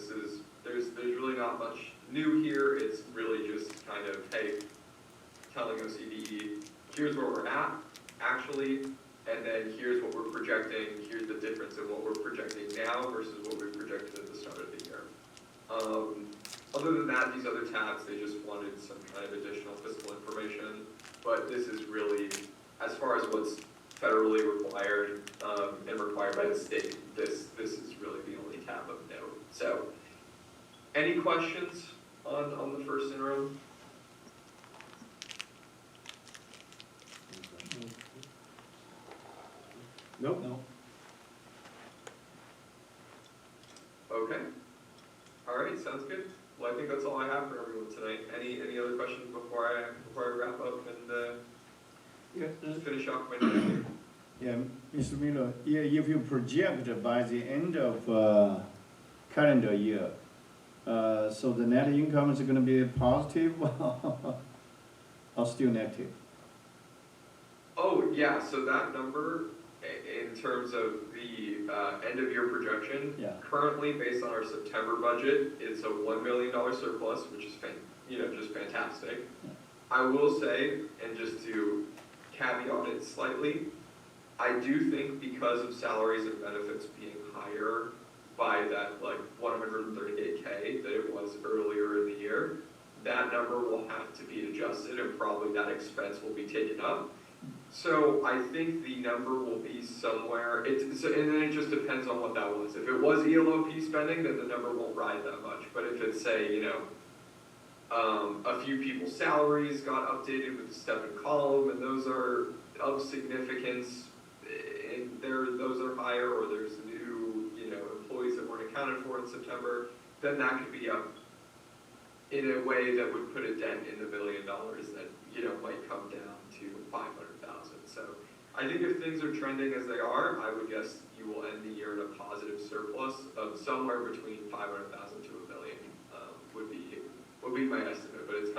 There's really not much new here. It's really just kind of, hey, telling OCDE, here's where we're at, actually, and then here's what we're projecting. Here's the difference in what we're projecting now versus what we projected at the start of the year. Other than that, these other tabs, they just wanted some kind of additional fiscal information, but this is really, as far as what's federally required and required by the state, this is really the only tab of note. So, any questions on the first interim? Nope. No. Okay. All right, sounds good. Well, I think that's all I have for everyone tonight. Any other questions before I wrap up and finish off my night? Yeah, Mr. Miller, yeah, if you project by the end of calendar year. So the net income is gonna be positive or still negative? Oh, yeah, so that number, in terms of the end of year projection, Yeah. currently, based on our September budget, it's a $1 million surplus, which is, just fantastic. I will say, and just to caveat it slightly, I do think because of salaries and benefits being higher by that like 138K that it was earlier in the year, that number will have to be adjusted and probably that expense will be taken up. So I think the number will be somewhere, and then it just depends on what that was. If it was ELOP spending, then the number won't rise that much. But if it's, say, a few people's salaries got updated with the step and column, and those are of significance, and those are higher, or there's new, employees that weren't accounted for in September, then that could be up in a way that would put a dent in the $1 million that, might come down to 500,000. So I think if things are trending as they are, I would guess you will end the year in a positive surplus of somewhere between 500,000 to $1 million would be my estimate. But that's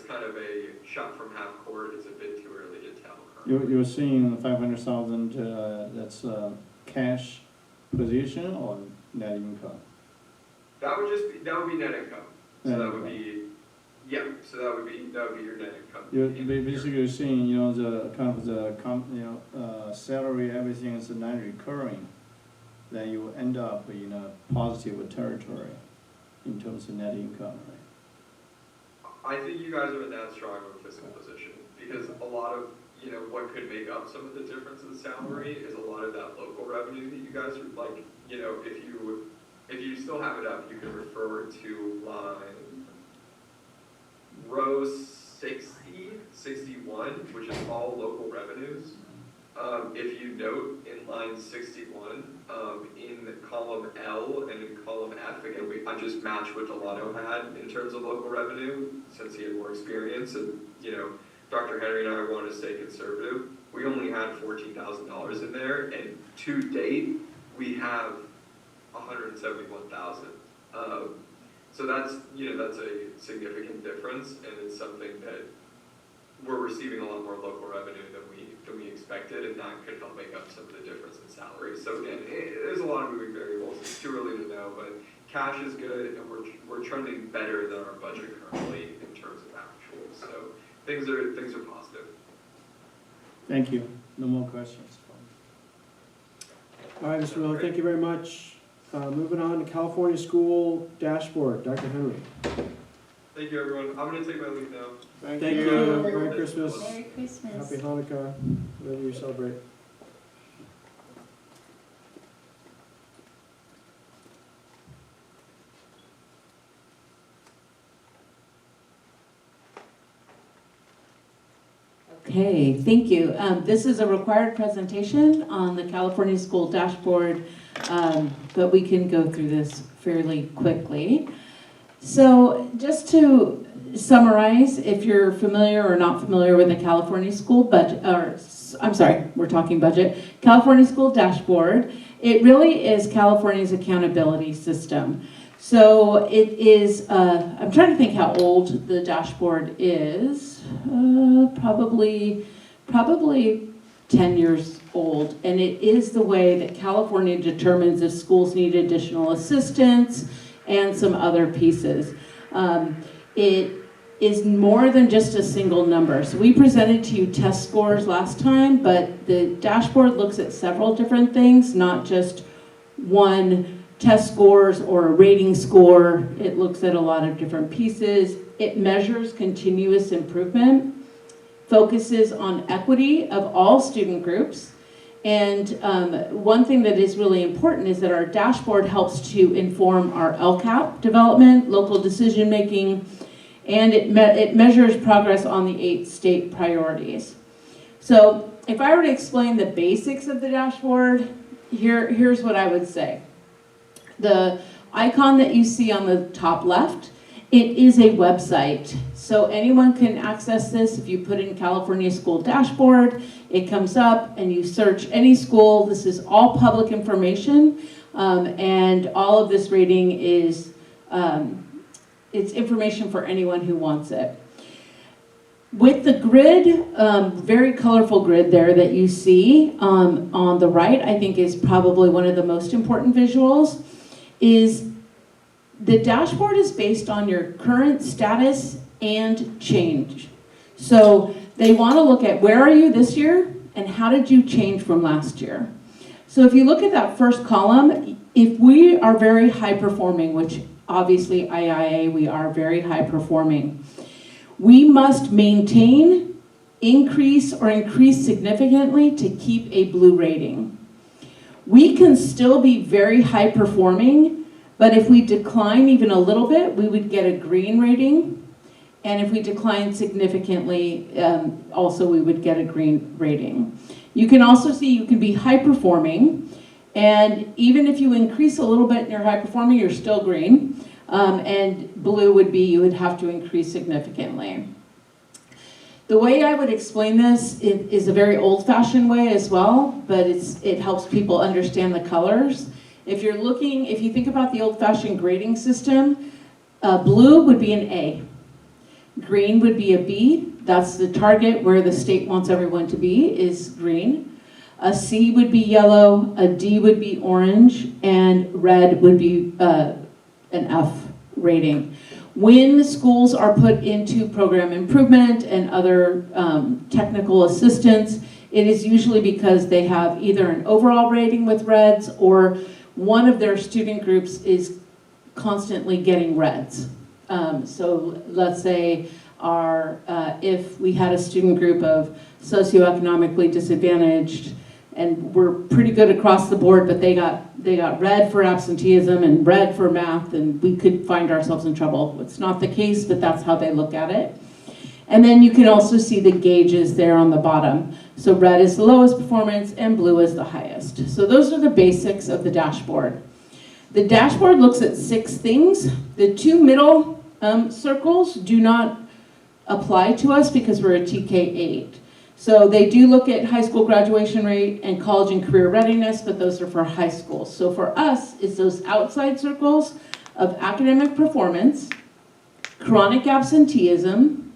kind of a shot from half court. It's a bit too early to tell. You're seeing 500,000, that's cash position or net income? That would be net income. So Net that would income. be, yeah. So that would be your net income. You're basically seeing, the kind of the salary, everything is non-recurring, then you end up in a positive territory in terms of net income, right? I think you guys are in that strong of a fiscal position because a lot of, what could make up some of the difference in salary is a lot of that local revenue that you guys are like, if you still have it up, you can refer to row 61, which is all local revenues. If you note in line 61, in column L and in column F, again, I just matched what Delano had in terms of local revenue, since he had more experience, and, Dr. Henry and I wanted to stay conservative. We only had $14,000 in there, and to date, we have 171,000. So that's a significant difference, and it's something that we're receiving a lot more local revenue than we expected, and that could help make up some of the difference in salary. So again, there's a lot of moving variables. It's too early to know, but cash is good, and we're trending better than our budget currently in terms of actual. So things are positive. Thank you. No more questions. All right, Mr. Miller, thank you very much. Moving on to California School Dashboard, Dr. Henry. Thank you, everyone. I'm going to take my leave now. Thank you. Merry Christmas. Merry Christmas. Happy Hanukkah, whatever you celebrate. Okay, thank you. This is a required presentation on the California School Dashboard, but we can go through this fairly quickly. So just to summarize, if you're familiar or not familiar with the California School budget, we're talking budget, California School Dashboard, it really is California's accountability system. So it is, I'm trying to think how old the dashboard is, probably 10 years old. And it is the way that California determines if schools need additional assistance and some other pieces. It is more than just a single number. So we presented to you test scores last time, but the dashboard looks at several different things, not just one test scores or a rating score. It looks at a lot of different pieces. It measures continuous improvement, focuses on equity of all student groups. And one thing that is really important is that our dashboard helps to inform our LCAP development, local decision making, and it measures progress on the 8 state priorities. So if I were to explain the basics of the dashboard, here's what I would say. The icon that you see on the top left, it is a website. So anyone can access this. If you put in California School Dashboard, it comes up and you search any school. This is all public information. And all of this rating is, it's information for anyone who wants it. With the grid, very colorful grid there that you see on the right, I think is probably one of the most important visuals, is the dashboard is based on your current status and change. So they want to look at where are you this year and how did you change from last year. So if you look at that first column, if we are very high performing, which obviously IIA, we are very high performing, we must maintain, increase, or increase significantly to keep a blue rating. We can still be very high performing, but if we decline even a little bit, we would get a green rating. And if we decline significantly, also we would get a green rating. You can also see you can be high performing, and even if you increase a little bit and you're high performing, you're still green. And blue would be you would have to increase significantly. The way I would explain this is a very old-fashioned way as well, but it helps people understand the colors. If you think about the old-fashioned grading system, blue would be an A. Green would be a B. That's the target where the state wants everyone to be, is green. A C would be yellow, a D would be orange, and red would be an F rating. When schools are put into program improvement and other technical assistance, it is usually because they have either an overall rating with reds or one of their student groups is constantly getting reds. So let's say if we had a student group of socioeconomically disadvantaged and we're pretty good across the board, but they got red for absenteeism and red for math, and we could find ourselves in trouble. It's not the case, but that's how they look at it. And then you can also see the gauges there on the bottom. So red is the lowest performance and blue is the highest. So those are the basics of the dashboard. The dashboard looks at 6 things. The 2 middle circles do not apply to us because we're a TK8. So they do look at high school graduation rate and college and career readiness, but those are for high school. So for us, it's those outside circles of academic performance, chronic absenteeism,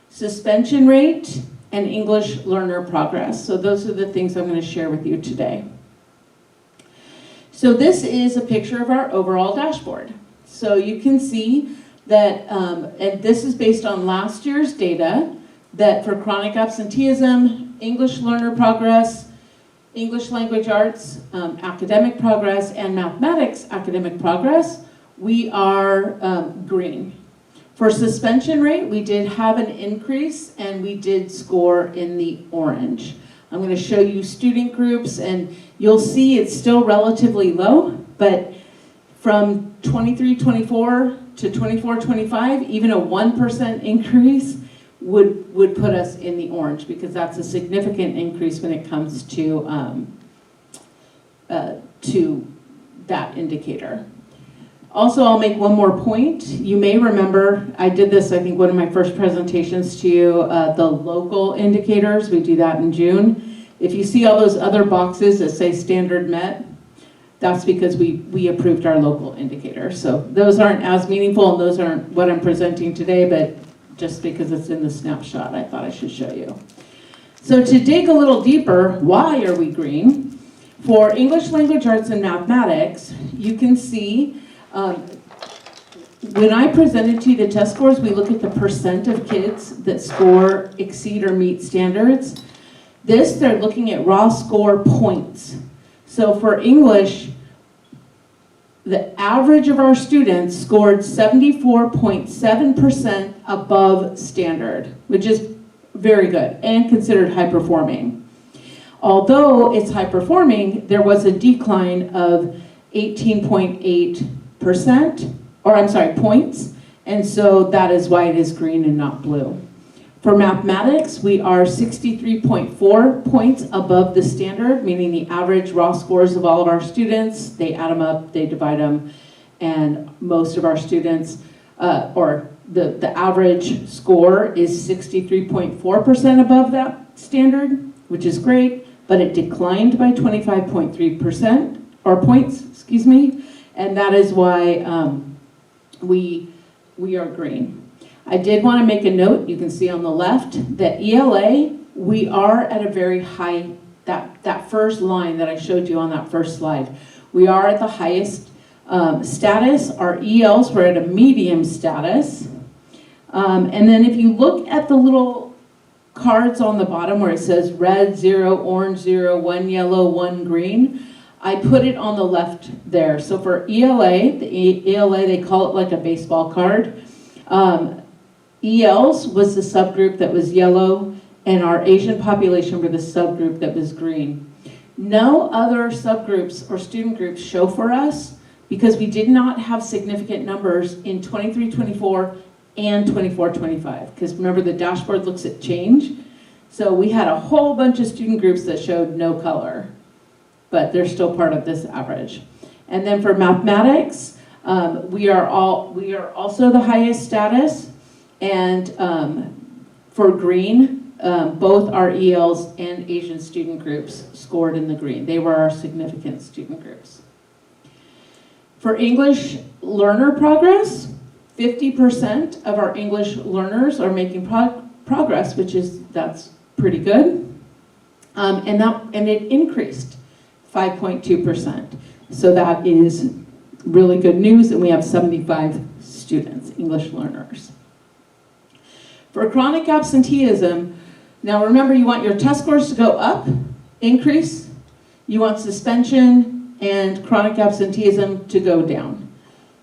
suspension rate, and English learner progress. So those are the things I'm going to share with you today. So this is a picture of our overall dashboard. So you can see that, and this is based on last year's data, that for chronic absenteeism, English learner progress, English language arts, academic progress, and mathematics academic progress, we are green. For suspension rate, we did have an increase and we did score in the orange. I'm going to show you student groups and you'll see it's still relatively low, but from 23-24 to 24-25, even a 1% increase would put us in the orange because that's a significant increase when it comes to that indicator. Also, I'll make one more point. You may remember, I did this, I think, one of my first presentations to you, the local indicators. We do that in June. If you see all those other boxes that say standard met, that's because we approved our local indicators. So those aren't as meaningful and those aren't what I'm presenting today, but just because it's in the snapshot, I thought I should show you. So to dig a little deeper, why are we green? For English language arts and mathematics, you can see when I presented to you the test scores, we look at the percent of kids that score, exceed, or meet standards. This, they're looking at raw score points. So for English, the average of our students scored 74.7% above standard, which is very good and considered high performing. Although it's high performing, there was a decline of 18.8%, or I'm sorry, points, and so that is why it is green and not blue. For mathematics, we are 63.4 points above the standard, meaning the average raw scores of all of our students, they add them up, they divide them, and most of our students, or the average score is 63.4% above that standard, which is great, but it declined by 25.3%. or points, excuse me, and that is why we are green. I did want to make a note, you can see on the left, that ELA, we are at a very high, that first line that I showed you on that first slide, we are at the highest status. Our ELs were at a medium status. And then if you look at the little cards on the bottom where it says red 0, orange 0, 1 yellow, 1 green, I put it on the left there. So for ELA, the ELA, they call it like a baseball card. ELs was the subgroup that was yellow, and our Asian population were the subgroup that was green. No other subgroups or student groups show for us because we did not have significant numbers in 23-24 and 24-25. Because remember, the dashboard looks at change. So we had a whole bunch of student groups that showed no color, but they're still part of this average. And then for mathematics, we are also the highest status, and for green, both our ELs and Asian student groups scored in the green. They were our significant student groups. For English learner progress, 50% of our English learners are making progress, that's pretty good. And it increased 5.2%. So that is really good news, and we have 75 students, English learners. For chronic absenteeism, now remember, you want your test scores to go up, increase, you want suspension and chronic absenteeism to go down.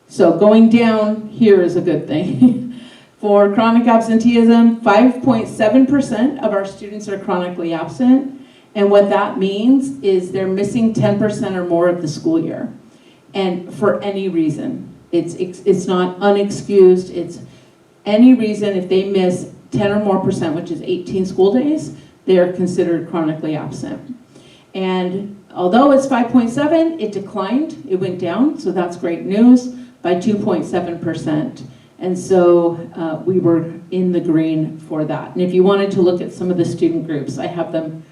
So going down here is a good thing. For chronic absenteeism, 5.7% of our students are chronically absent, and what that means is they're missing 10% or more of the school year, and for any reason. It's not unexcused, it's any reason. If they miss 10 or more percent, which is 18 school days, they are considered chronically absent. And although it's 5.7, it declined, it went down, so that's great news, by 2.7%. And so we were in the green for that. And if you wanted to look at some of the student groups, I have them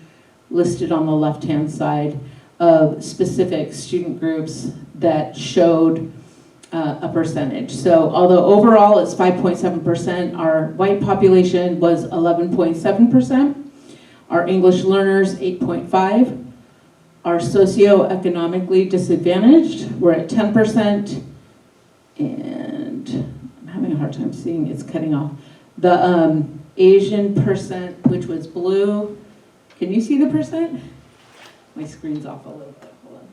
listed on the left-hand side of specific student groups that showed a percentage. So although overall it's 5.7%, our white population was 11.7%, our English learners 8.5%, our socioeconomically disadvantaged were at 10%, and I'm having a hard time seeing, it's cutting off. The Asian percent, which was blue, can you see the percent? My screen's off a little bit, hold on.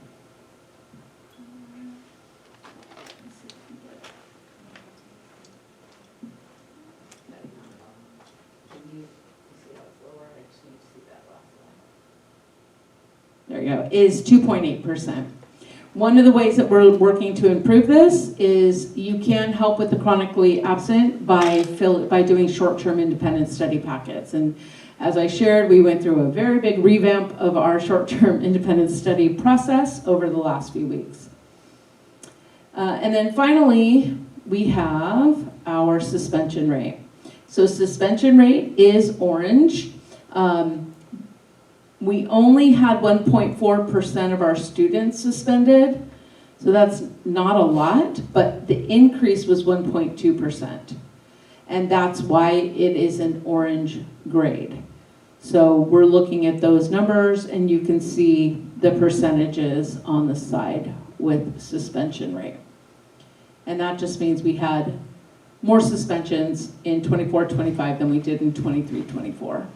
There you go, is 2.8%. One of the ways that we're working to improve this is you can help with the chronically absent by doing short-term independent study packets. And as I shared, we went through a very big revamp of our short-term independent study process over the last few weeks. And then finally, we have our suspension rate. So suspension rate is orange. We only had 1.4% of our students suspended, so that's not a lot, but the increase was 1.2%. And that's why it is an orange grade. So we're looking at those numbers, and you can see the percentages on the side with suspension rate. And that just means we had more suspensions in 24-25 than we did in 23-24.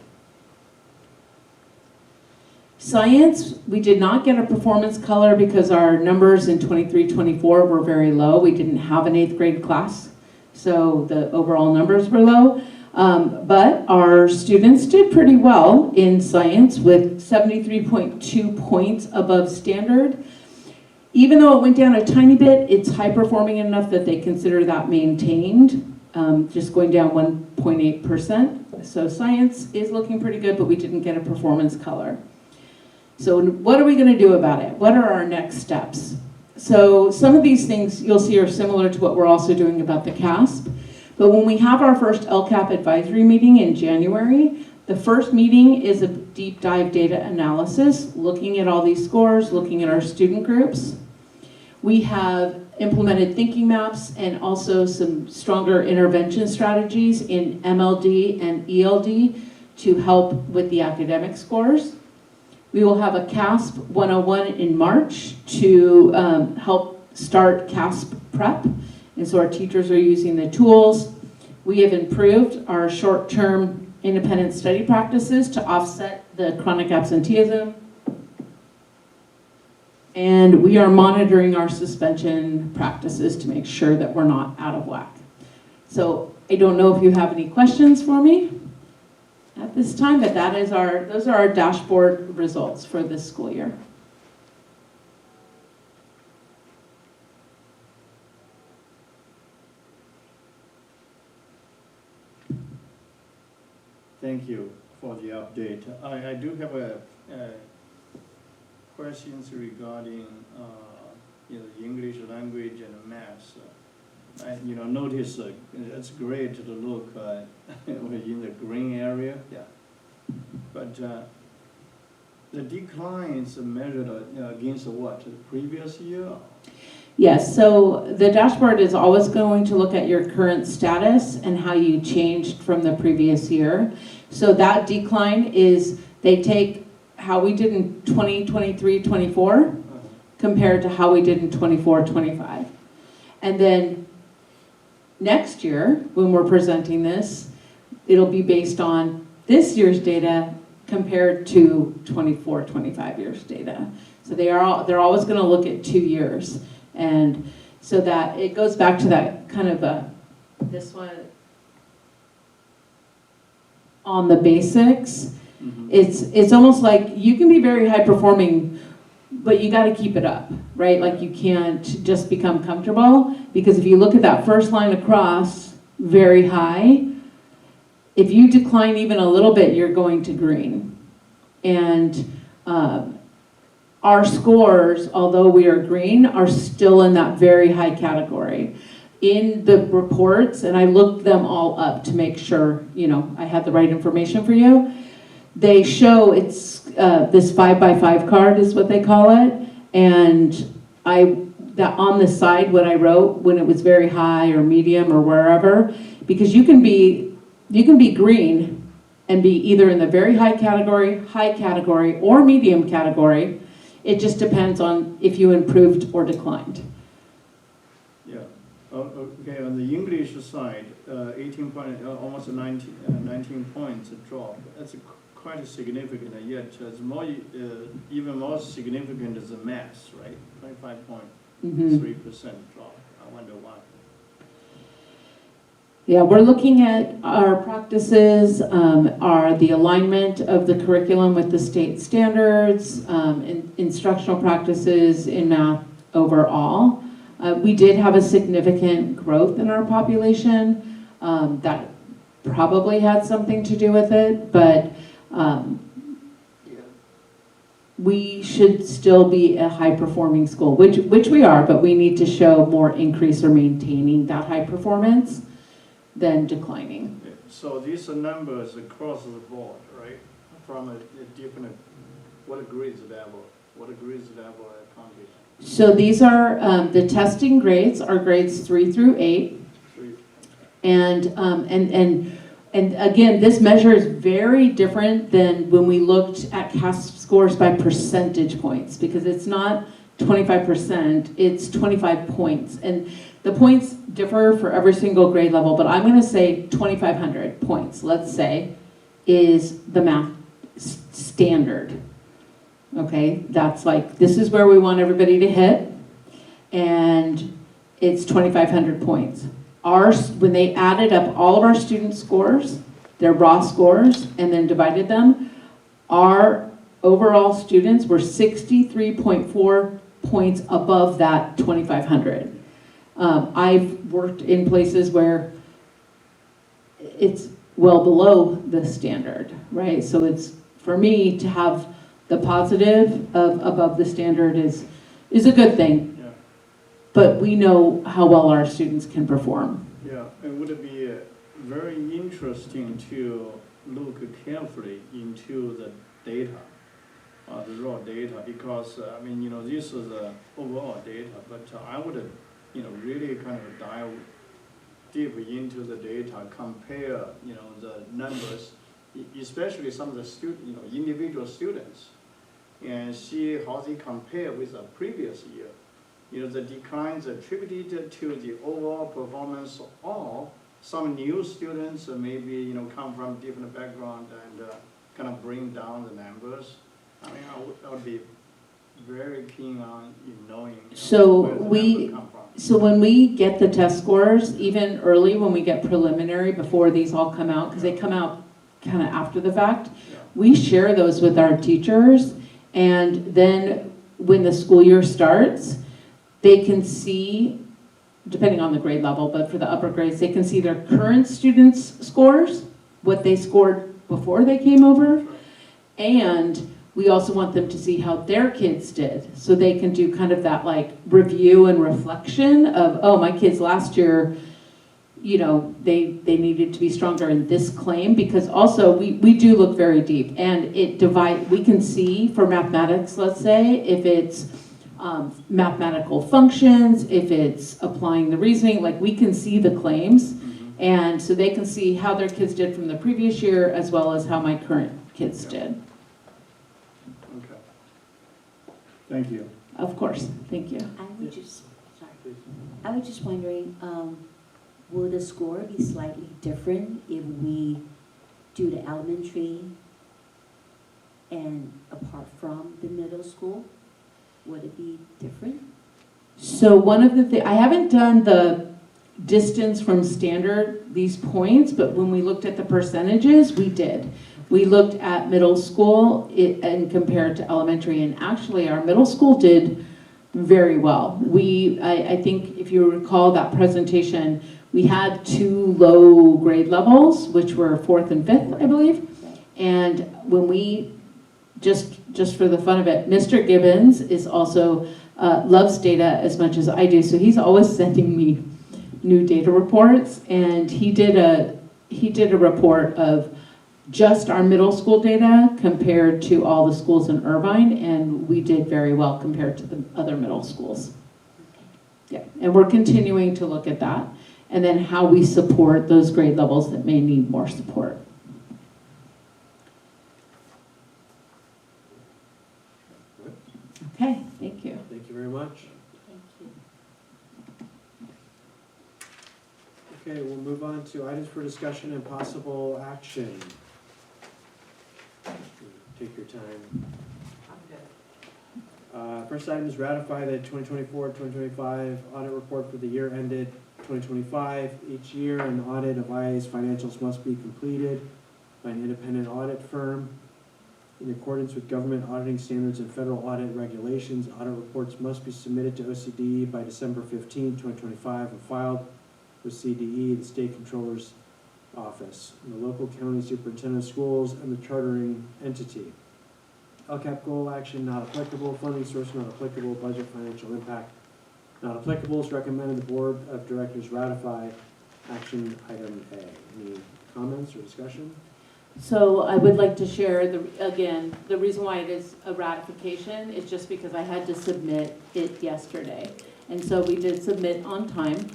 Science, we did not get a performance color because our numbers in 23-24 were very low. We didn't have an 8th grade class, so the overall numbers were low. But our students did pretty well in science with 73.2 points above standard. Even though it went down a tiny bit, it's high performing enough that they consider that maintained, just going down 1.8%. So science is looking pretty good, but we didn't get a performance color. So what are we going to do about it? What are our next steps? So some of these things you'll see are similar to what we're also doing about the CASP. But when we have our first LCAP advisory meeting in January, the first meeting is deep dive data analysis, looking at all these scores, looking at our student groups. We have implemented thinking maps and also some stronger intervention strategies in MLD and ELD to help with the academic scores. We will have a CASP 101 in March to help start CASP prep. And so our teachers are using the tools. We have improved our short-term independent study practices to offset the chronic absenteeism. And we are monitoring our suspension practices to make sure that we're not out of whack. So I don't know if you have any questions for me at this time, but those are our dashboard results for this school year. Thank you for the update. I do have questions regarding the English language and maths. I notice it's great to look in the green area. Yeah. But the decline is measured against what? The previous year? Yes, so the dashboard is always going to look at your current status and how you changed from the previous year. So that decline is, they take how we did in 2023-24 compared to how we did in 24-25. And then next year, when we're presenting this, it'll be based on this year's data compared to 24-25 years data. So they're always going to look at 2 years. And so that it goes back to that kind of this one on the basics. Mm-hmm. It's almost like you can be very high performing, but you got to keep it up, right? Like you can't just become comfortable, because if you look at that first line across, very high, if you decline even a little bit, you're going to green. And our scores, although we are green, are still in that very high category. In the reports, and I looked them all up to make sure, I had the right information for you. They show it's this 5x5 card is what they call it. And that on the side, what I wrote when it was very high or medium or wherever, because you can be green and be either in the very high category, or medium category. It just depends on if you improved or declined. Yeah. Okay. On the English side, 18 point, almost 19 points drop. That's quite significant. Yet it's even more significant is the maths, right? 25.3% drop. I wonder why. Yeah, we're looking at our practices, the alignment of the curriculum with the state standards, instructional practices in math overall. We did have a significant growth in our population. That probably had something to do with it, but we should still be a high-performing school, which we are, but we need to show more increase or maintaining that high performance than declining. So these are numbers across the board, right? From a different, what grades level accomplished? So these are the testing grades are grades 3 through 8. And again, this measure is very different than when we looked at CASP scores by percentage points, because it's not 25%, it's 25 points. And the points differ for every single grade level, but I'm going to say 2,500 points, let's say, is the math standard. Okay, that's like, this is where we want everybody to hit, and it's 2,500 points. When they added up all of our student scores, their raw scores, and then divided them, our overall students were 63.4 points above that 2,500. I've worked in places where it's well below the standard, right? So it's, for me, to have the positive of above the standard is a good thing. Yeah. But we know how well our students can perform. Yeah, it would be very interesting to look carefully into the data, the raw data, because, I mean, you know, this is overall data, but I would, you know, really kind of dive deep into the data, compare, you know, the numbers, especially some of the you know, individual students, and see how they compare with the previous year. You know, the declines attributed to the overall performance, or some new students maybe, you know, come from different background and kind of bring down the numbers. I mean, I would be very keen on knowing, you know, So where the numbers come from. So when we get the test scores, even early when we get preliminary before these all come out, because they come out kind of after the fact, Yeah. we share those with our teachers, and then when the school year starts, they can see, depending on the grade level, but for the upper grades, they can see their current students' scores, what they scored before they came over, and we also want them to see how their kids did, so they can do kind of that like review and reflection of, oh, my kids last year, you know, they needed to be stronger in this claim, because also we do look very deep, and we can see for mathematics, let's say, if it's mathematical functions, if it's applying the reasoning, like we can see the claims, and so they can see how their kids did from the previous year as well as how my current kids did. Okay. Thank you. Of course, thank you. I was just wondering, will the score be slightly different if we do the elementary and apart from the middle school? Would it be different? So one of the things, I haven't done the distance from standard, these points, but when we looked at the percentages, we did. We looked at middle school and compared to elementary, and actually our middle school did very well. I think if you recall that presentation, we had 2 low grade levels, which were 4th and 5th, I believe. And when we, just for the fun of it, Mr. Gibbons is also, loves data as much as I do, so he's always sending me new data reports, and he did a report of just our middle school data compared to all the schools in Irvine, and we did very well compared to the other middle schools. Yeah, and we're continuing to look at that, and then how we support those grade levels that may need more support. Okay, thank you. Thank you very much. Thank you. Okay, we'll move on to items for discussion and possible action. Take your time. First item is ratify the 2024-2025 audit report for the year ended 2025. Each year, an audit of IIA's financials must be completed by an independent audit firm. In accordance with government auditing standards and federal audit regulations, audit reports must be submitted to OCDE by December 15, 2025, and filed with CDE, the State Controller's Office, and the local county superintendent of schools, and the chartering entity. LCAP goal action not applicable, funding source not applicable, budget financial impact not applicable. It's recommended the Board of Directors ratify action item A. Any comments or discussion? So I would like to share, the reason why it is a ratification is just because I had to submit it yesterday. And so we did submit on time.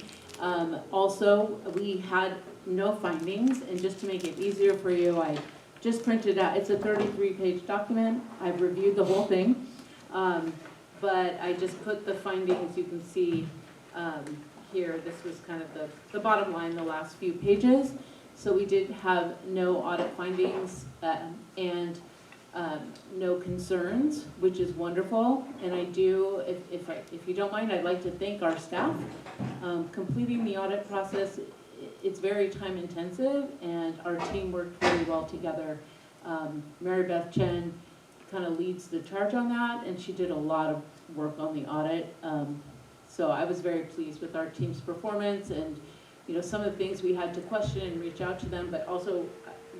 Also, we had no findings, and just to make it easier for you, I just printed out, it's a 33-page document. I've reviewed the whole thing, but I just put the findings, you can see here, this was kind of the bottom line, the last few pages. So we did have no audit findings and no concerns, which is wonderful. And I do, if you don't mind, I'd like to thank our staff. Completing the audit process, it's very time intensive, and our team worked really well together. Mary Beth Chen kind of leads the charge on that, and she did a lot of work on the audit. So I was very pleased with our team's performance, and you know, some of the things we had to question and reach out to them, but also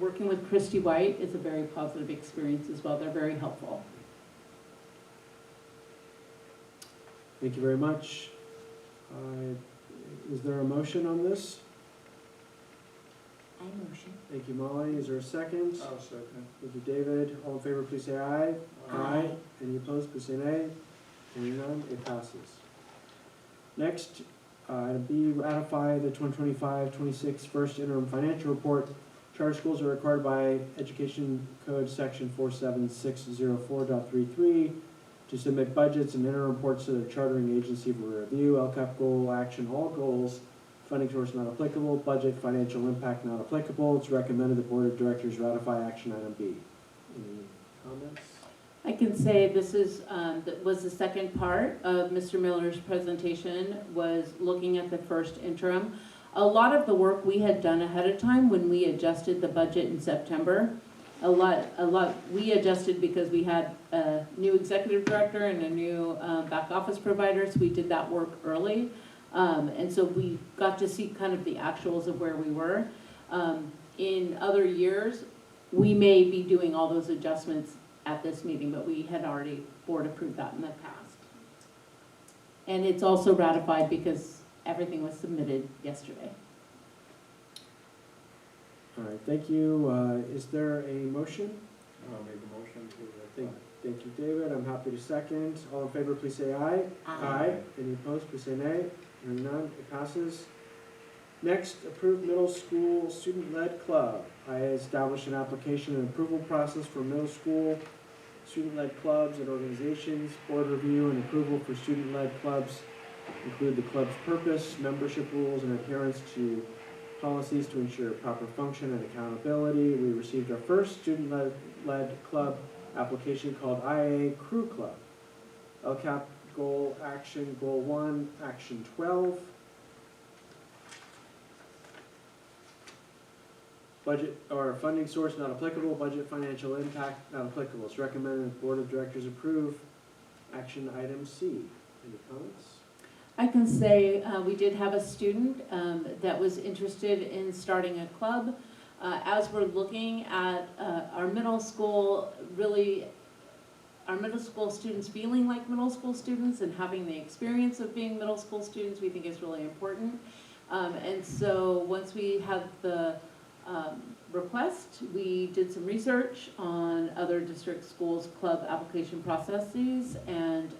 working with Christy White is a very positive experience as well. They're very helpful. Thank you very much. Is there a motion on this? I motion. Thank you, Molly. Is there a second? I'll second. Thank you, David. All in favor, please say aye. Aye. Any opposed, please say nay. Hearing none, it passes. Next, item B, ratify the 2025-26 first interim financial report. Charter schools are required by Education Code Section 47604.33 to submit budgets and interim reports to their chartering agency for review. LCAP goal, action, all goals. Funding source not applicable. Budget, financial impact not applicable. It's recommended the Board of Directors ratify action item B. Any comments? I can say this is, that was the second part of Mr. Miller's presentation, was looking at the first interim. A lot of the work we had done ahead of time when we adjusted the budget in September. A lot, we adjusted because we had a new executive director and a new back office provider, so we did that work early. And so we got to see kind of the actuals of where we were. In other years, we may be doing all those adjustments at this meeting, but we had already board approved that in the past. And it's also ratified because everything was submitted yesterday. All right, thank you. Is there a motion? I'll make a motion to Thank you, David. I'm happy to second. All in favor, please say aye. Any opposed, please say nay. Hearing none, it passes. Next, approved middle school student-led club. I established an application and approval process for middle school student-led clubs and organizations. Board review and approval for student-led clubs include the club's purpose, membership rules, and adherence to policies to ensure proper function and accountability. We received our first student-led club application called IIA Crew Club. LCAP goal, action, goal 1, action 12. Budget or funding source not applicable, budget financial impact not applicable. It's recommended the Board of Directors approve action item C. Any comments? I can say we did have a student that was interested in starting a club. As we're looking at our middle school, really our middle school students feeling like middle school students and having the experience of being middle school students, we think is really important. And so once we had the request, we did some research on other district schools' club application processes, and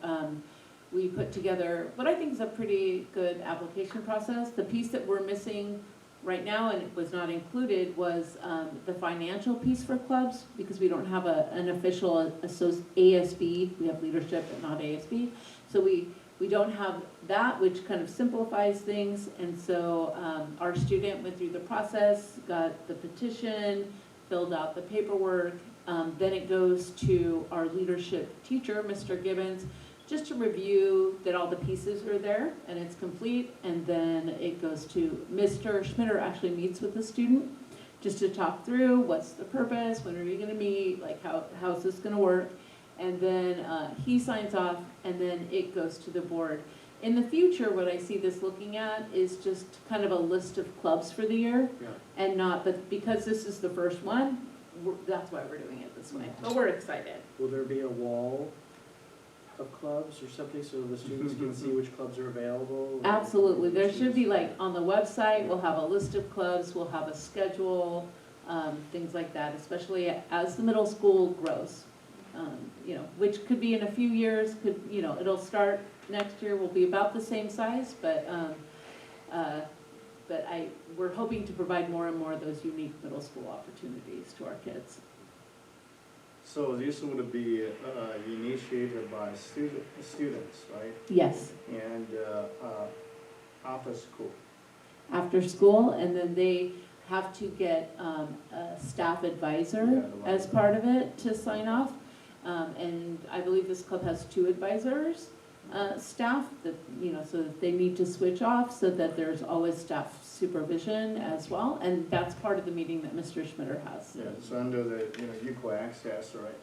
we put together what I think is a pretty good application process. The piece that we're missing right now, and it was not included, was the financial piece for clubs, because we don't have an official ASB. We have leadership but not ASB. So we don't have that, which kind of simplifies things. And so our student went through the process, got the petition, filled out the paperwork. Then it goes to our leadership teacher, Mr. Gibbons, just to review that all the pieces are there and it's complete. And then it goes to Mr. Schmitter actually meets with the student just to talk through what's the purpose, when are you gonna meet, like how's this gonna work? And then he signs off, and then it goes to the board. In the future, what I see this looking at is just kind of a list of clubs for the year, and not, but because this is the first one, that's why we're doing it this way. But we're excited. Will there be a wall of clubs or something so the students can see which clubs are available? Absolutely. There should be, like, on the website, we'll have a list of clubs, we'll have a schedule, things like that, especially as the middle school grows. You know, which could be in a few years, could, you know, it'll start next year, will be about the same size, but we're hoping to provide more and more of those unique middle school opportunities to our kids. So this would be initiated by students, right? Yes, And after school. after school, and then they have to get a staff advisor as part of it to sign off. And I believe this club has 2 advisors, staff, that, you know, so that they need to switch off so that there's always staff supervision as well. And that's part of the meeting that Mr. Schmitter has. Yeah, it's under the, equal access, right?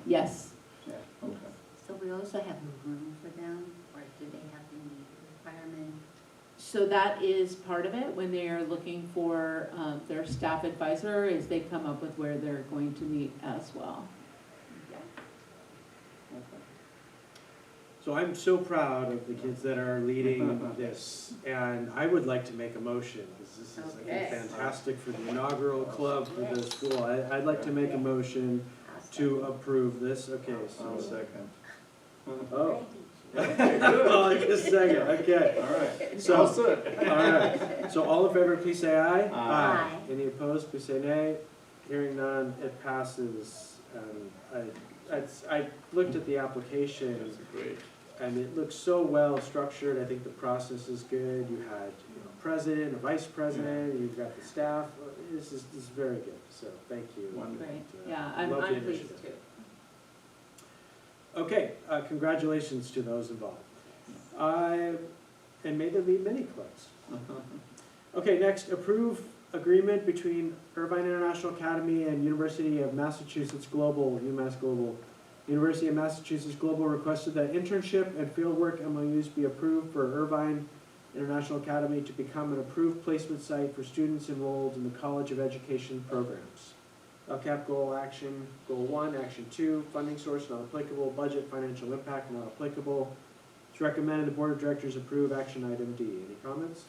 Yes. Yeah, okay. So we also have a room for them, or do they have any requirement? So that is part of it when they are looking for their staff advisor, is they come up with where they're going to meet as well. So I'm so proud of the kids that are leading this, and I would like to make a motion, because this is, I think, Okay. fantastic for the inaugural club for the school. I'd like to make a motion to approve this, okay, I'll so. second. Oh. Oh, just a second, okay. All right. So- All set. All right, so all in favor, please say aye. Aye. Any opposed, please say nay. Hearing none, it passes. I looked at the application, That's great. and it looks so well structured. I think the process is good. You had, president, a vice president, you've got the staff. This is very good, so thank you. Wonderful. Great, And, yeah, I'm love the pleased initiative. too. Okay, congratulations to those involved. And may there be many clubs. Okay, next, approve agreement between Irvine International Academy and University of Massachusetts Global, UMass Global. University of Massachusetts Global requested that internship and fieldwork MOUs be approved for Irvine International Academy to become an approved placement site for students enrolled in the College of Education programs. LCAP goal action, goal 1, action 2, funding source not applicable, budget financial impact not applicable. It's recommended the board of directors approve action item D. Any comments?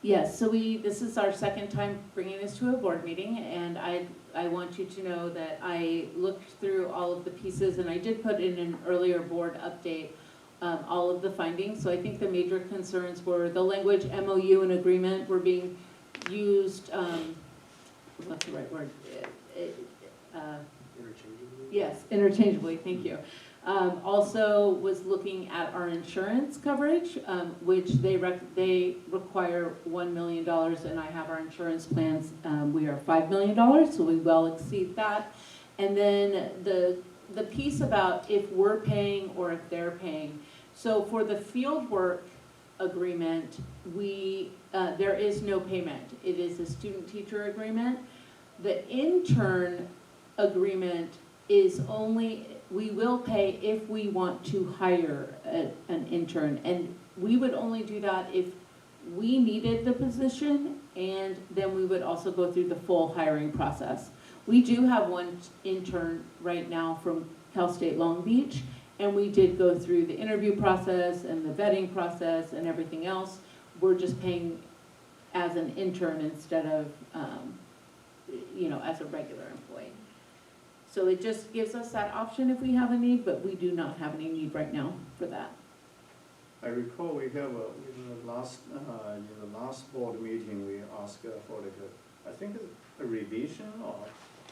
Yes, so this is our second time bringing this to a board meeting, and I want you to know that I looked through all of the pieces, and I did put in an earlier board update, all of the findings. So I think the major concerns were the language MOU and agreement were being used, what's the right word? Interchangeably? Yes, interchangeably, thank you. Also was looking at our insurance coverage, which they require $1 million, and I have our insurance plans, we are $5 million, so we well exceed that. And then the piece about if we're paying or if they're paying. So for the field work agreement, there is no payment. It is a student-teacher agreement. The intern agreement is only, we will pay if we want to hire an intern. And we would only do that if we needed the position, and then we would also go through the full hiring process. We do have one intern right now from Cal State Long Beach, and we did go through the interview process and the vetting process and everything else. We're just paying as an intern instead of, as a regular employee. So it just gives us that option if we have a need, but we do not have any need right now for that. I recall we have in the last board meeting, we asked for I think it's a revision or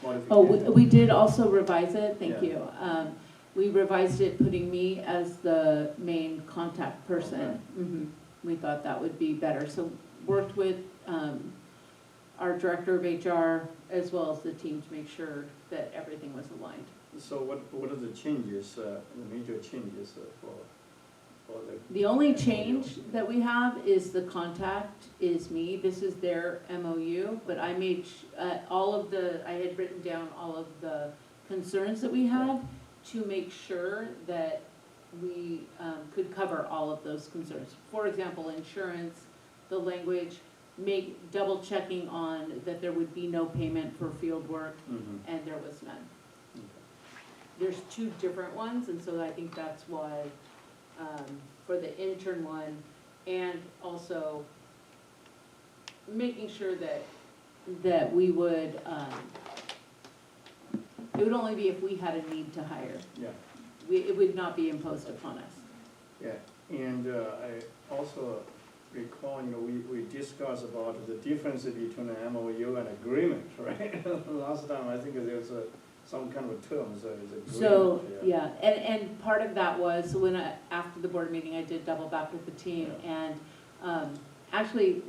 modification. Oh, we did also revise it, thank Yeah. you. We revised it, putting me as the main contact person. Okay. We thought that would be better, so worked with our director of HR as well as the team to make sure that everything was aligned. So what are the changes, the major changes for the? The only change that we have is the contact is me. This is their MOU, but I made, I had written down all of the concerns that we have to make sure that we could cover all of those concerns. For example, insurance, the language, double checking on that there would be no payment for field work, Mhm. and there was none. Okay. There's two different ones, and so I think that's why, for the intern one, and also making sure that we would, it would only be if we had a need to hire. Yeah, It would not be imposed upon us. yeah, and I also recall, we discussed about the difference between an MOU and agreement, right? Last time, I think there's some kind of terms, is agreement. So, yeah, and part of that was, so after the board meeting, I did double back with the team, Yeah. and actually,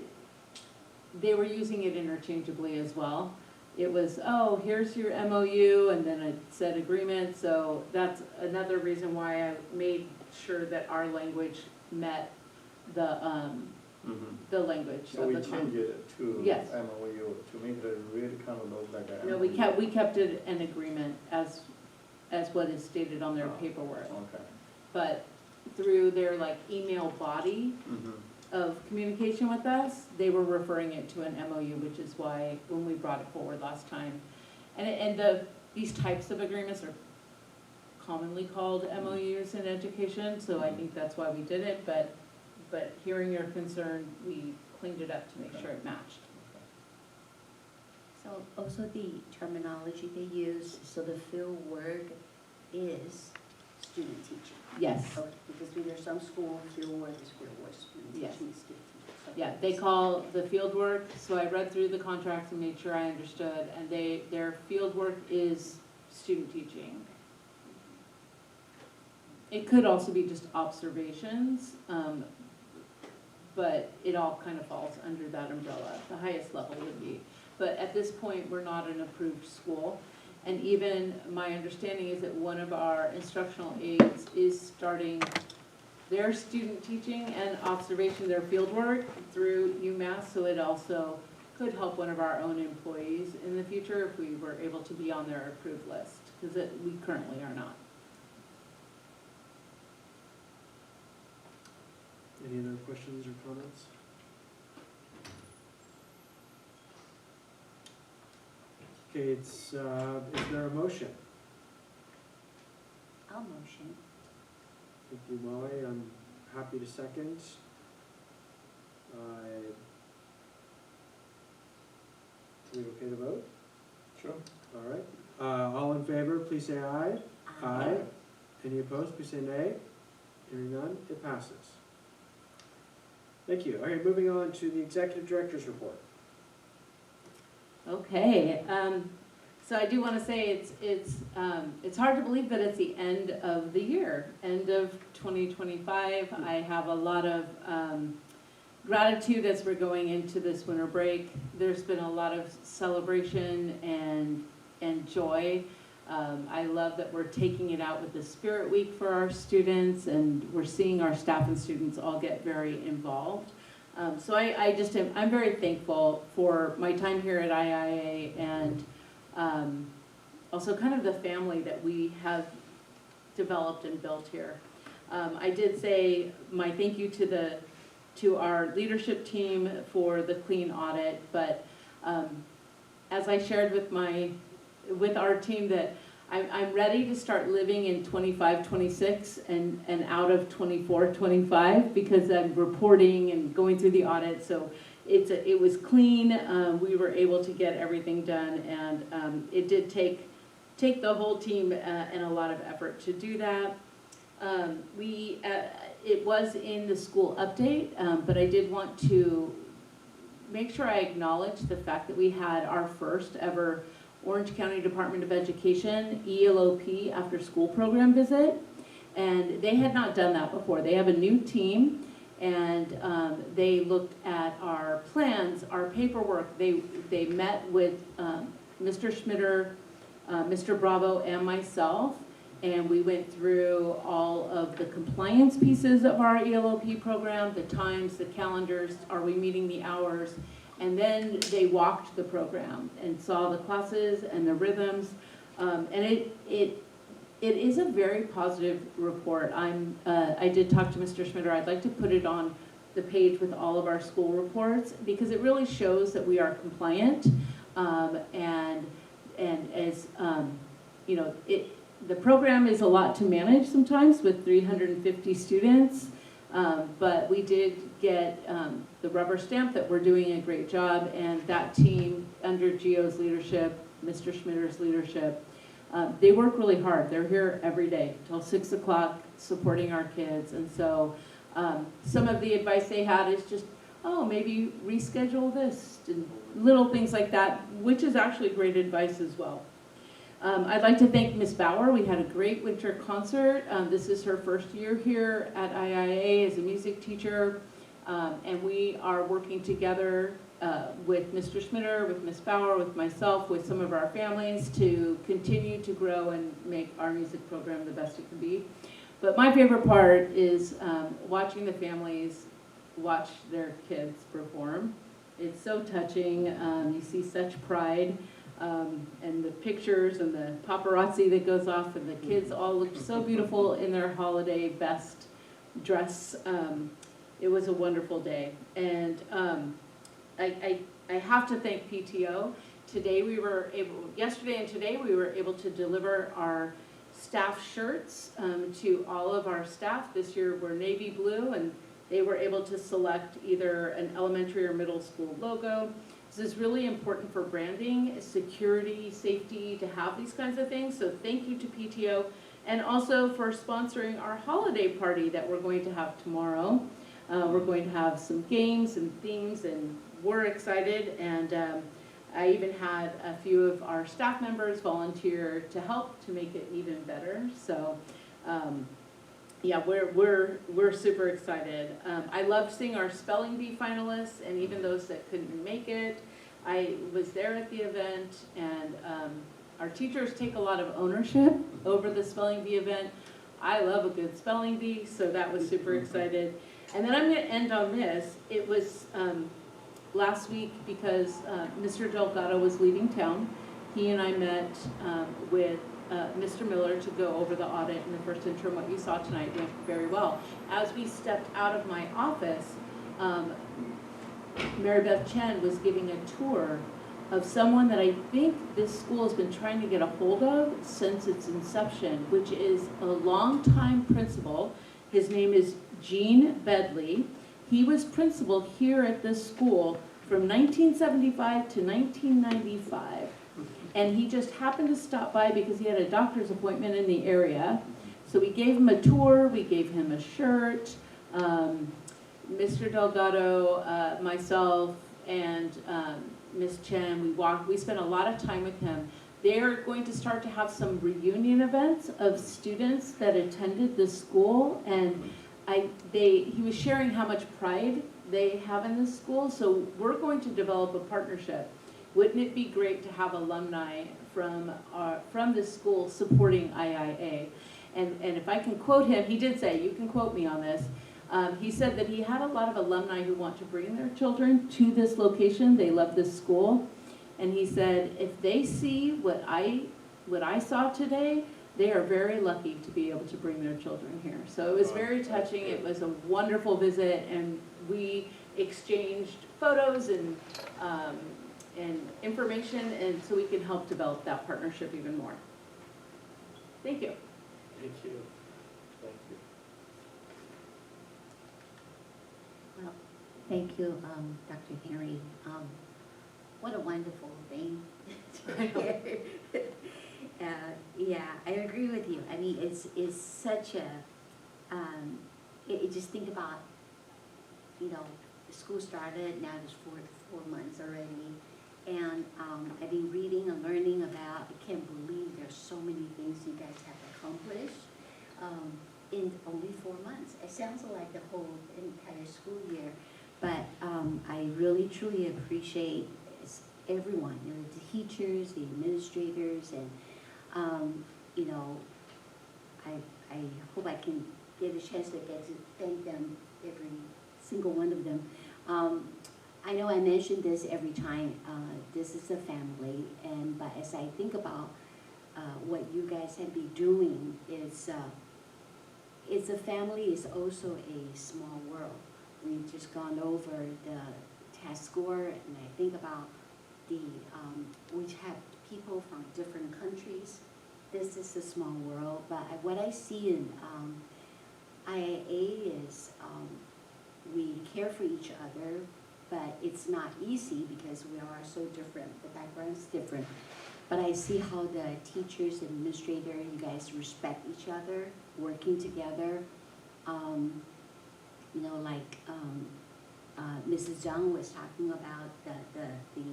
they were using it interchangeably as well. It was, oh, here's your MOU, and then it said agreement, so that's another reason why I made sure that our language met the language So of we the changed it to Yes. MOU to make it really kind of look like a No, MOU. we kept it an agreement as what is stated on their Oh. paperwork. Okay. But through their email body Mhm. of communication with us, they were referring it to an MOU, which is why when we brought it forward last time. And these types of agreements are commonly called MOUs in education, so I think that's why we did it, but hearing your concern, we cleaned it up to make sure it matched. So also the terminology they use, so the field work is student teaching. Yes. Okay, because there's some school, field work is field work, student Yes. teaching is student teaching. So Yeah, they call the field work, so I read through the contracts and made sure I understood, and their field work is student teaching. It could also be just observations, but it all kind of falls under that umbrella. The highest level would be. But at this point, we're not an approved school. And even my understanding is that one of our instructional aides is starting their student teaching and observation, their field work through UMass, so it also could help one of our own employees in the future if we were able to be on their approved list, because we currently are not. Any other questions or comments? Okay, is there a motion? I'll motion. Thank you, Molly. I'm happy to second. We okay to vote? Sure. All right. All in favor, please say aye. Aye. Any opposed, please say nay. Hearing none, it passes. Thank you. All right, moving on to the Executive Director's Report. Okay, so I do want to say it's hard to believe that it's the end of the year, end of 2025. I have a lot of gratitude as we're going into this winter break. There's been a lot of celebration and joy. I love that we're taking it out with the Spirit Week for our students, and we're seeing our staff and students all get very involved. So I'm very thankful for my time here at IIA, and also kind of the family that we have developed and built here. I did say my thank you to our leadership team for the clean audit, but as I shared with our team, that I'm ready to start living in 25, 26 and out of 24, 25, because I'm reporting and going through the audit. So it was clean. We were able to get everything done, and it did take the whole team and a lot of effort to do that. It was in the school update, but I did want to make sure I acknowledge the fact that we had our first ever Orange County Department of Education ELOP after school program visit, and they had not done that before. They have a new team, and they looked at our plans, our paperwork. They met with Mr. Schmitter, Mr. Bravo, and myself, and we went through all of the compliance pieces of our ELOP program, the times, the calendars, are we meeting the hours, and then they walked the program and saw the classes and the rhythms, and it is a very positive report. I did talk to Mr. Schmitter. I'd like to put it on the page with all of our school reports, because it really shows that we are compliant, and as you know, the program is a lot to manage sometimes with 350 students, but we did get the rubber stamp that we're doing a great job, and that team under Gio's leadership, Mr. Schmitter's leadership, they work really hard. They're here every day till 6 o'clock supporting our kids, and so some of the advice they had is just, oh, maybe reschedule this, and little things like that, which is actually great advice as well. I'd like to thank Ms. Bauer. We had a great winter concert. This is her first year here at IIA as a music teacher, and we are working together with Mr. Schmitter, with Ms. Bauer, with myself, with some of our families to continue to grow and make our music program the best it can be. But my favorite part is watching the families watch their kids perform. It's so touching. You see such pride. And the pictures and the paparazzi that goes off, and the kids all look so beautiful in their holiday best dress. It was a wonderful day, and I have to thank PTO. Yesterday and today we were able to deliver our staff shirts to all of our staff. This year were navy blue, and they were able to select either an elementary or middle school logo. This is really important for branding, security, safety, to have these kinds of things. So thank you to PTO, and also for sponsoring our holiday party that we're going to have tomorrow. We're going to have some games and themes, and we're excited. And I even had a few of our staff members volunteer to help to make it even better. So yeah, we're super excited. I loved seeing our spelling bee finalists, and even those that couldn't make it. I was there at the event, and our teachers take a lot of ownership over the spelling bee event. I love a good spelling bee, so that was super excited. And then I'm going to end on this. It was last week because Mr. Delgado was leaving town. He and I met with Mr. Miller to go over the audit in the first interim. What you saw tonight went very well. As we stepped out of my office, Mary Beth Chen was giving a tour of someone that I think this school has been trying to get a hold of since its inception, which is a longtime principal. His name is Gene Bedley. He was principal here at this school from 1975 to 1995. And he just happened to stop by because he had a doctor's appointment in the area. So we gave him a tour, we gave him a shirt. Mr. Delgado, myself, and Ms. Chen, we spent a lot of time with him. They're going to start to have some reunion events of students that attended the school, and he was sharing how much pride they have in this school. So we're going to develop a partnership. Wouldn't it be great to have alumni from this school supporting IIA? And if I can quote him, he did say, you can quote me on this. He said that he had a lot of alumni who want to bring their children to this location. They love this school. And he said, if they see what I saw today, they are very lucky to be able to bring their children here. So it was very touching. It was a wonderful visit, and we exchanged photos and information, and so we can help develop that partnership even more. Thank you. Thank you. Thank you. Well, thank you, Dr. Henry. What a wonderful thing. Yeah, I agree with you. I mean, it's such a, just think about, you know, the school started, now it's four months already. And I've been reading and learning about, I can't believe there's so many things you guys have accomplished in only 4 months. It sounds like the whole entire school year, but I really truly appreciate everyone, you know, the teachers, the administrators, and you know, I hope I can get a chance to get to thank them, every single one of them. I know I mention this every time, this is a family, but as I think about what you guys have been doing, it's a family, is also a small world. We've just gone over the test score, and I think about we have people from different countries. This is a small world, but what I see in IIA is we care for each other, but it's not easy because we are so different. The background's different. But I see how the teachers and administrator, you guys respect each other, working together. You know, like Mrs. Zhang was talking about the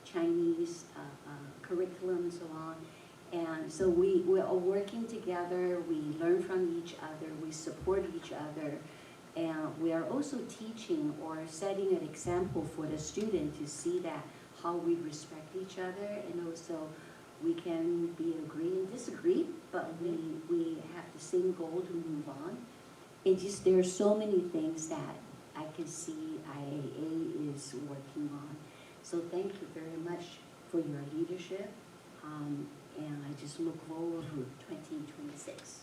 Chinese curriculum and so on. And so we are working together, we learn from each other, we support each other, and we are also teaching or setting an example for the student to see that how we respect each other, and also we can be agree and disagree, but we have the same goal to move on. It just, there are so many things that I can see IIA is working on. So thank you very much for your leadership, and I just look forward to 2026.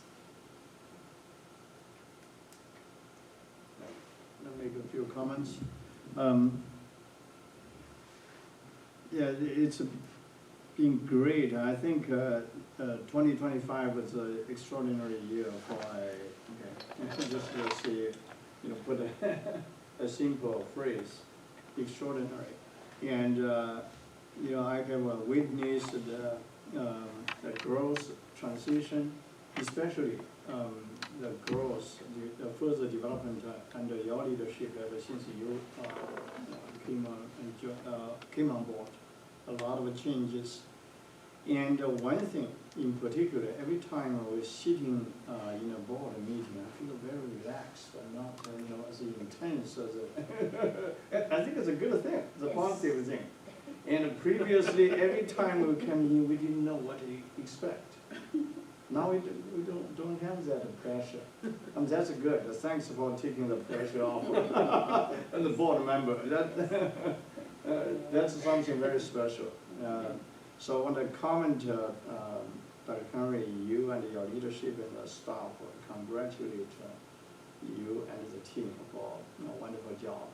I'll make a few comments. Yeah, it's a been great. I think 2025 was an extraordinary year for just to say, put a simple phrase, extraordinary. And I have witnessed the growth transition, especially the growth, the further development under your leadership ever since you came on board. A lot of changes. And one thing in particular, every time we're sitting in a board meeting, I feel very relaxed and not as intense as I think it's a good thing, it's a Yes. positive thing. And previously, every time we come in, we didn't know what to expect. Now we don't have that pressure. And that's good. Thanks for taking the pressure off. And the board member, that's something very special. So I want to comment, Dr. Henry, you and your leadership and the staff, congratulate you and the team for a wonderful job.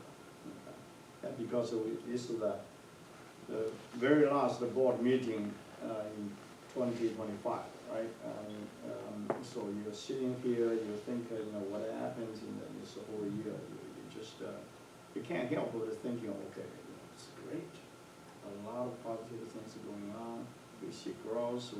Okay. Because this is the very last board meeting in 2025, right? So you're sitting here, you think, what happens in this whole year, you can't help but thinking, okay, it's great. A lot of positive things are going on. We see growth,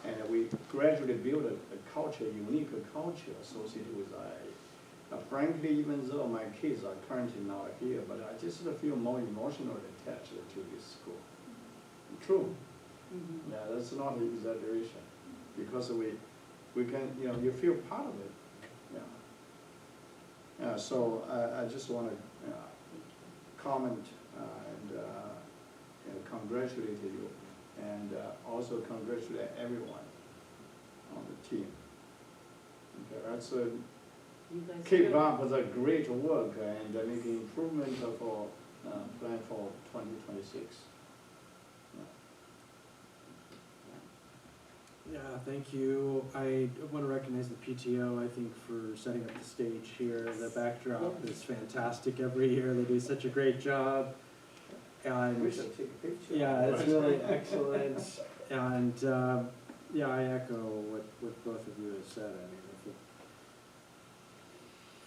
and we gradually build a culture, unique culture associated with IA. Frankly, even though my kids are currently not here, but I just feel more emotionally attached to this school. True. Mm-hmm. Yeah, that's not an exaggeration, because we can, you feel part of it. Yeah. So I just want to comment and congratulate you, and also congratulate everyone on the team. Okay, that's You guys keep do. up the great work and making improvement for plan for 2026. Yeah, thank you. I want to recognize the PTO, I think, for setting up the stage here. The backdrop is fantastic every year. They do such a great job. And We should take a picture. yeah, it's really excellent. And yeah, I echo what both of you have said. I mean,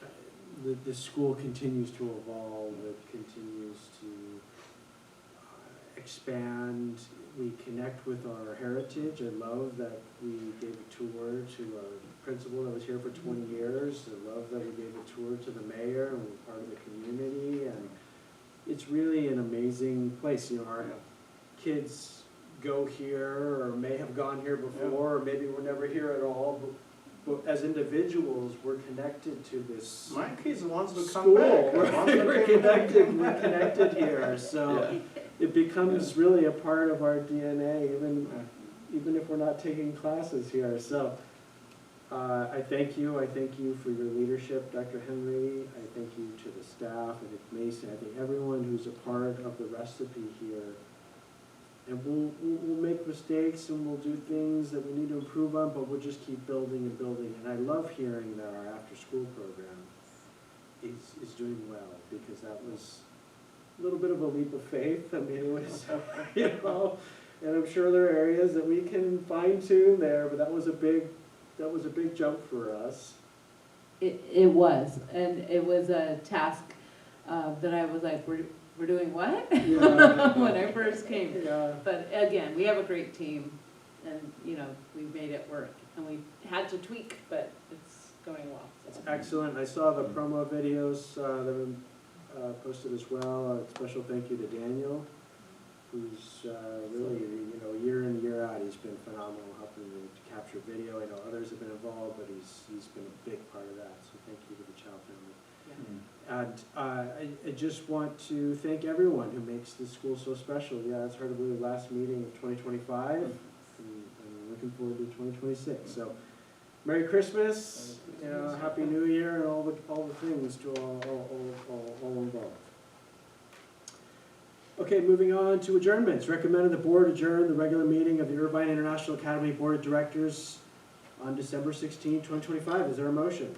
I think the school continues to evolve. It continues to expand. We connect with our heritage. I love that we gave a tour to a principal that was here for 20 years. I love that we gave a tour to the mayor and we're part of the community. And it's really an amazing place. Our kids go here or may have gone here before, or maybe were never here at all. But as individuals, we're connected to this My kids wants to come school. back. We're connected here. So it becomes really a part of our DNA, even if we're not taking classes here. So I thank you. I thank you for your leadership, Dr. Henry. I thank you to the staff. I think Mason. I think everyone who's a part of the recipe here. And we'll make mistakes and we'll do things that we need to improve on, but we'll just keep building and building. And I love hearing that our after-school program is doing well, because that was a little bit of a leap of faith. I mean, it was, and I'm sure there are areas that we can fine-tune there, but that was a big jump for us. It was, and it was a task that I was like, we're doing what? Yeah. When I first came. Yeah. But again, we have a great team, and we made it work, and we had to tweak, but it's going well. So. Excellent. I saw the promo videos that were posted as well. A special thank you to Daniel, who's really, year in, year out, he's been phenomenal helping to capture video. I know others have been involved, but he's been a big part of that. So thank you to the Chow family. And I just want to thank everyone who makes this school so special. Yeah, it's hard to believe last meeting of 2025, and I'm looking forward to 2026. So, Merry Christmas, Happy New Year, and all the things to all involved. Okay, moving on to adjournments. Recommended the board adjourn the regular meeting of the Irvine International Academy Board of Directors on December 16, 2025. Is there a motion?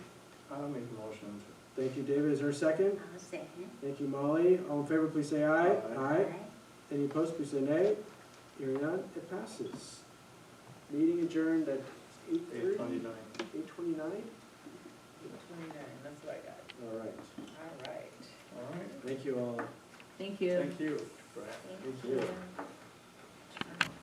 I'll make a motion. Thank you, David. Is there a second? I'll second. Thank you, Molly. All in favor, please say aye. Aye. Any opposed, please say nay. Hearing none, it passes. Meeting adjourned at 8:30? 8:29. 8:29? 29, that's what I got. All right. All right. All right, Thank you all. Thank you. thank you, Brad. Thank you.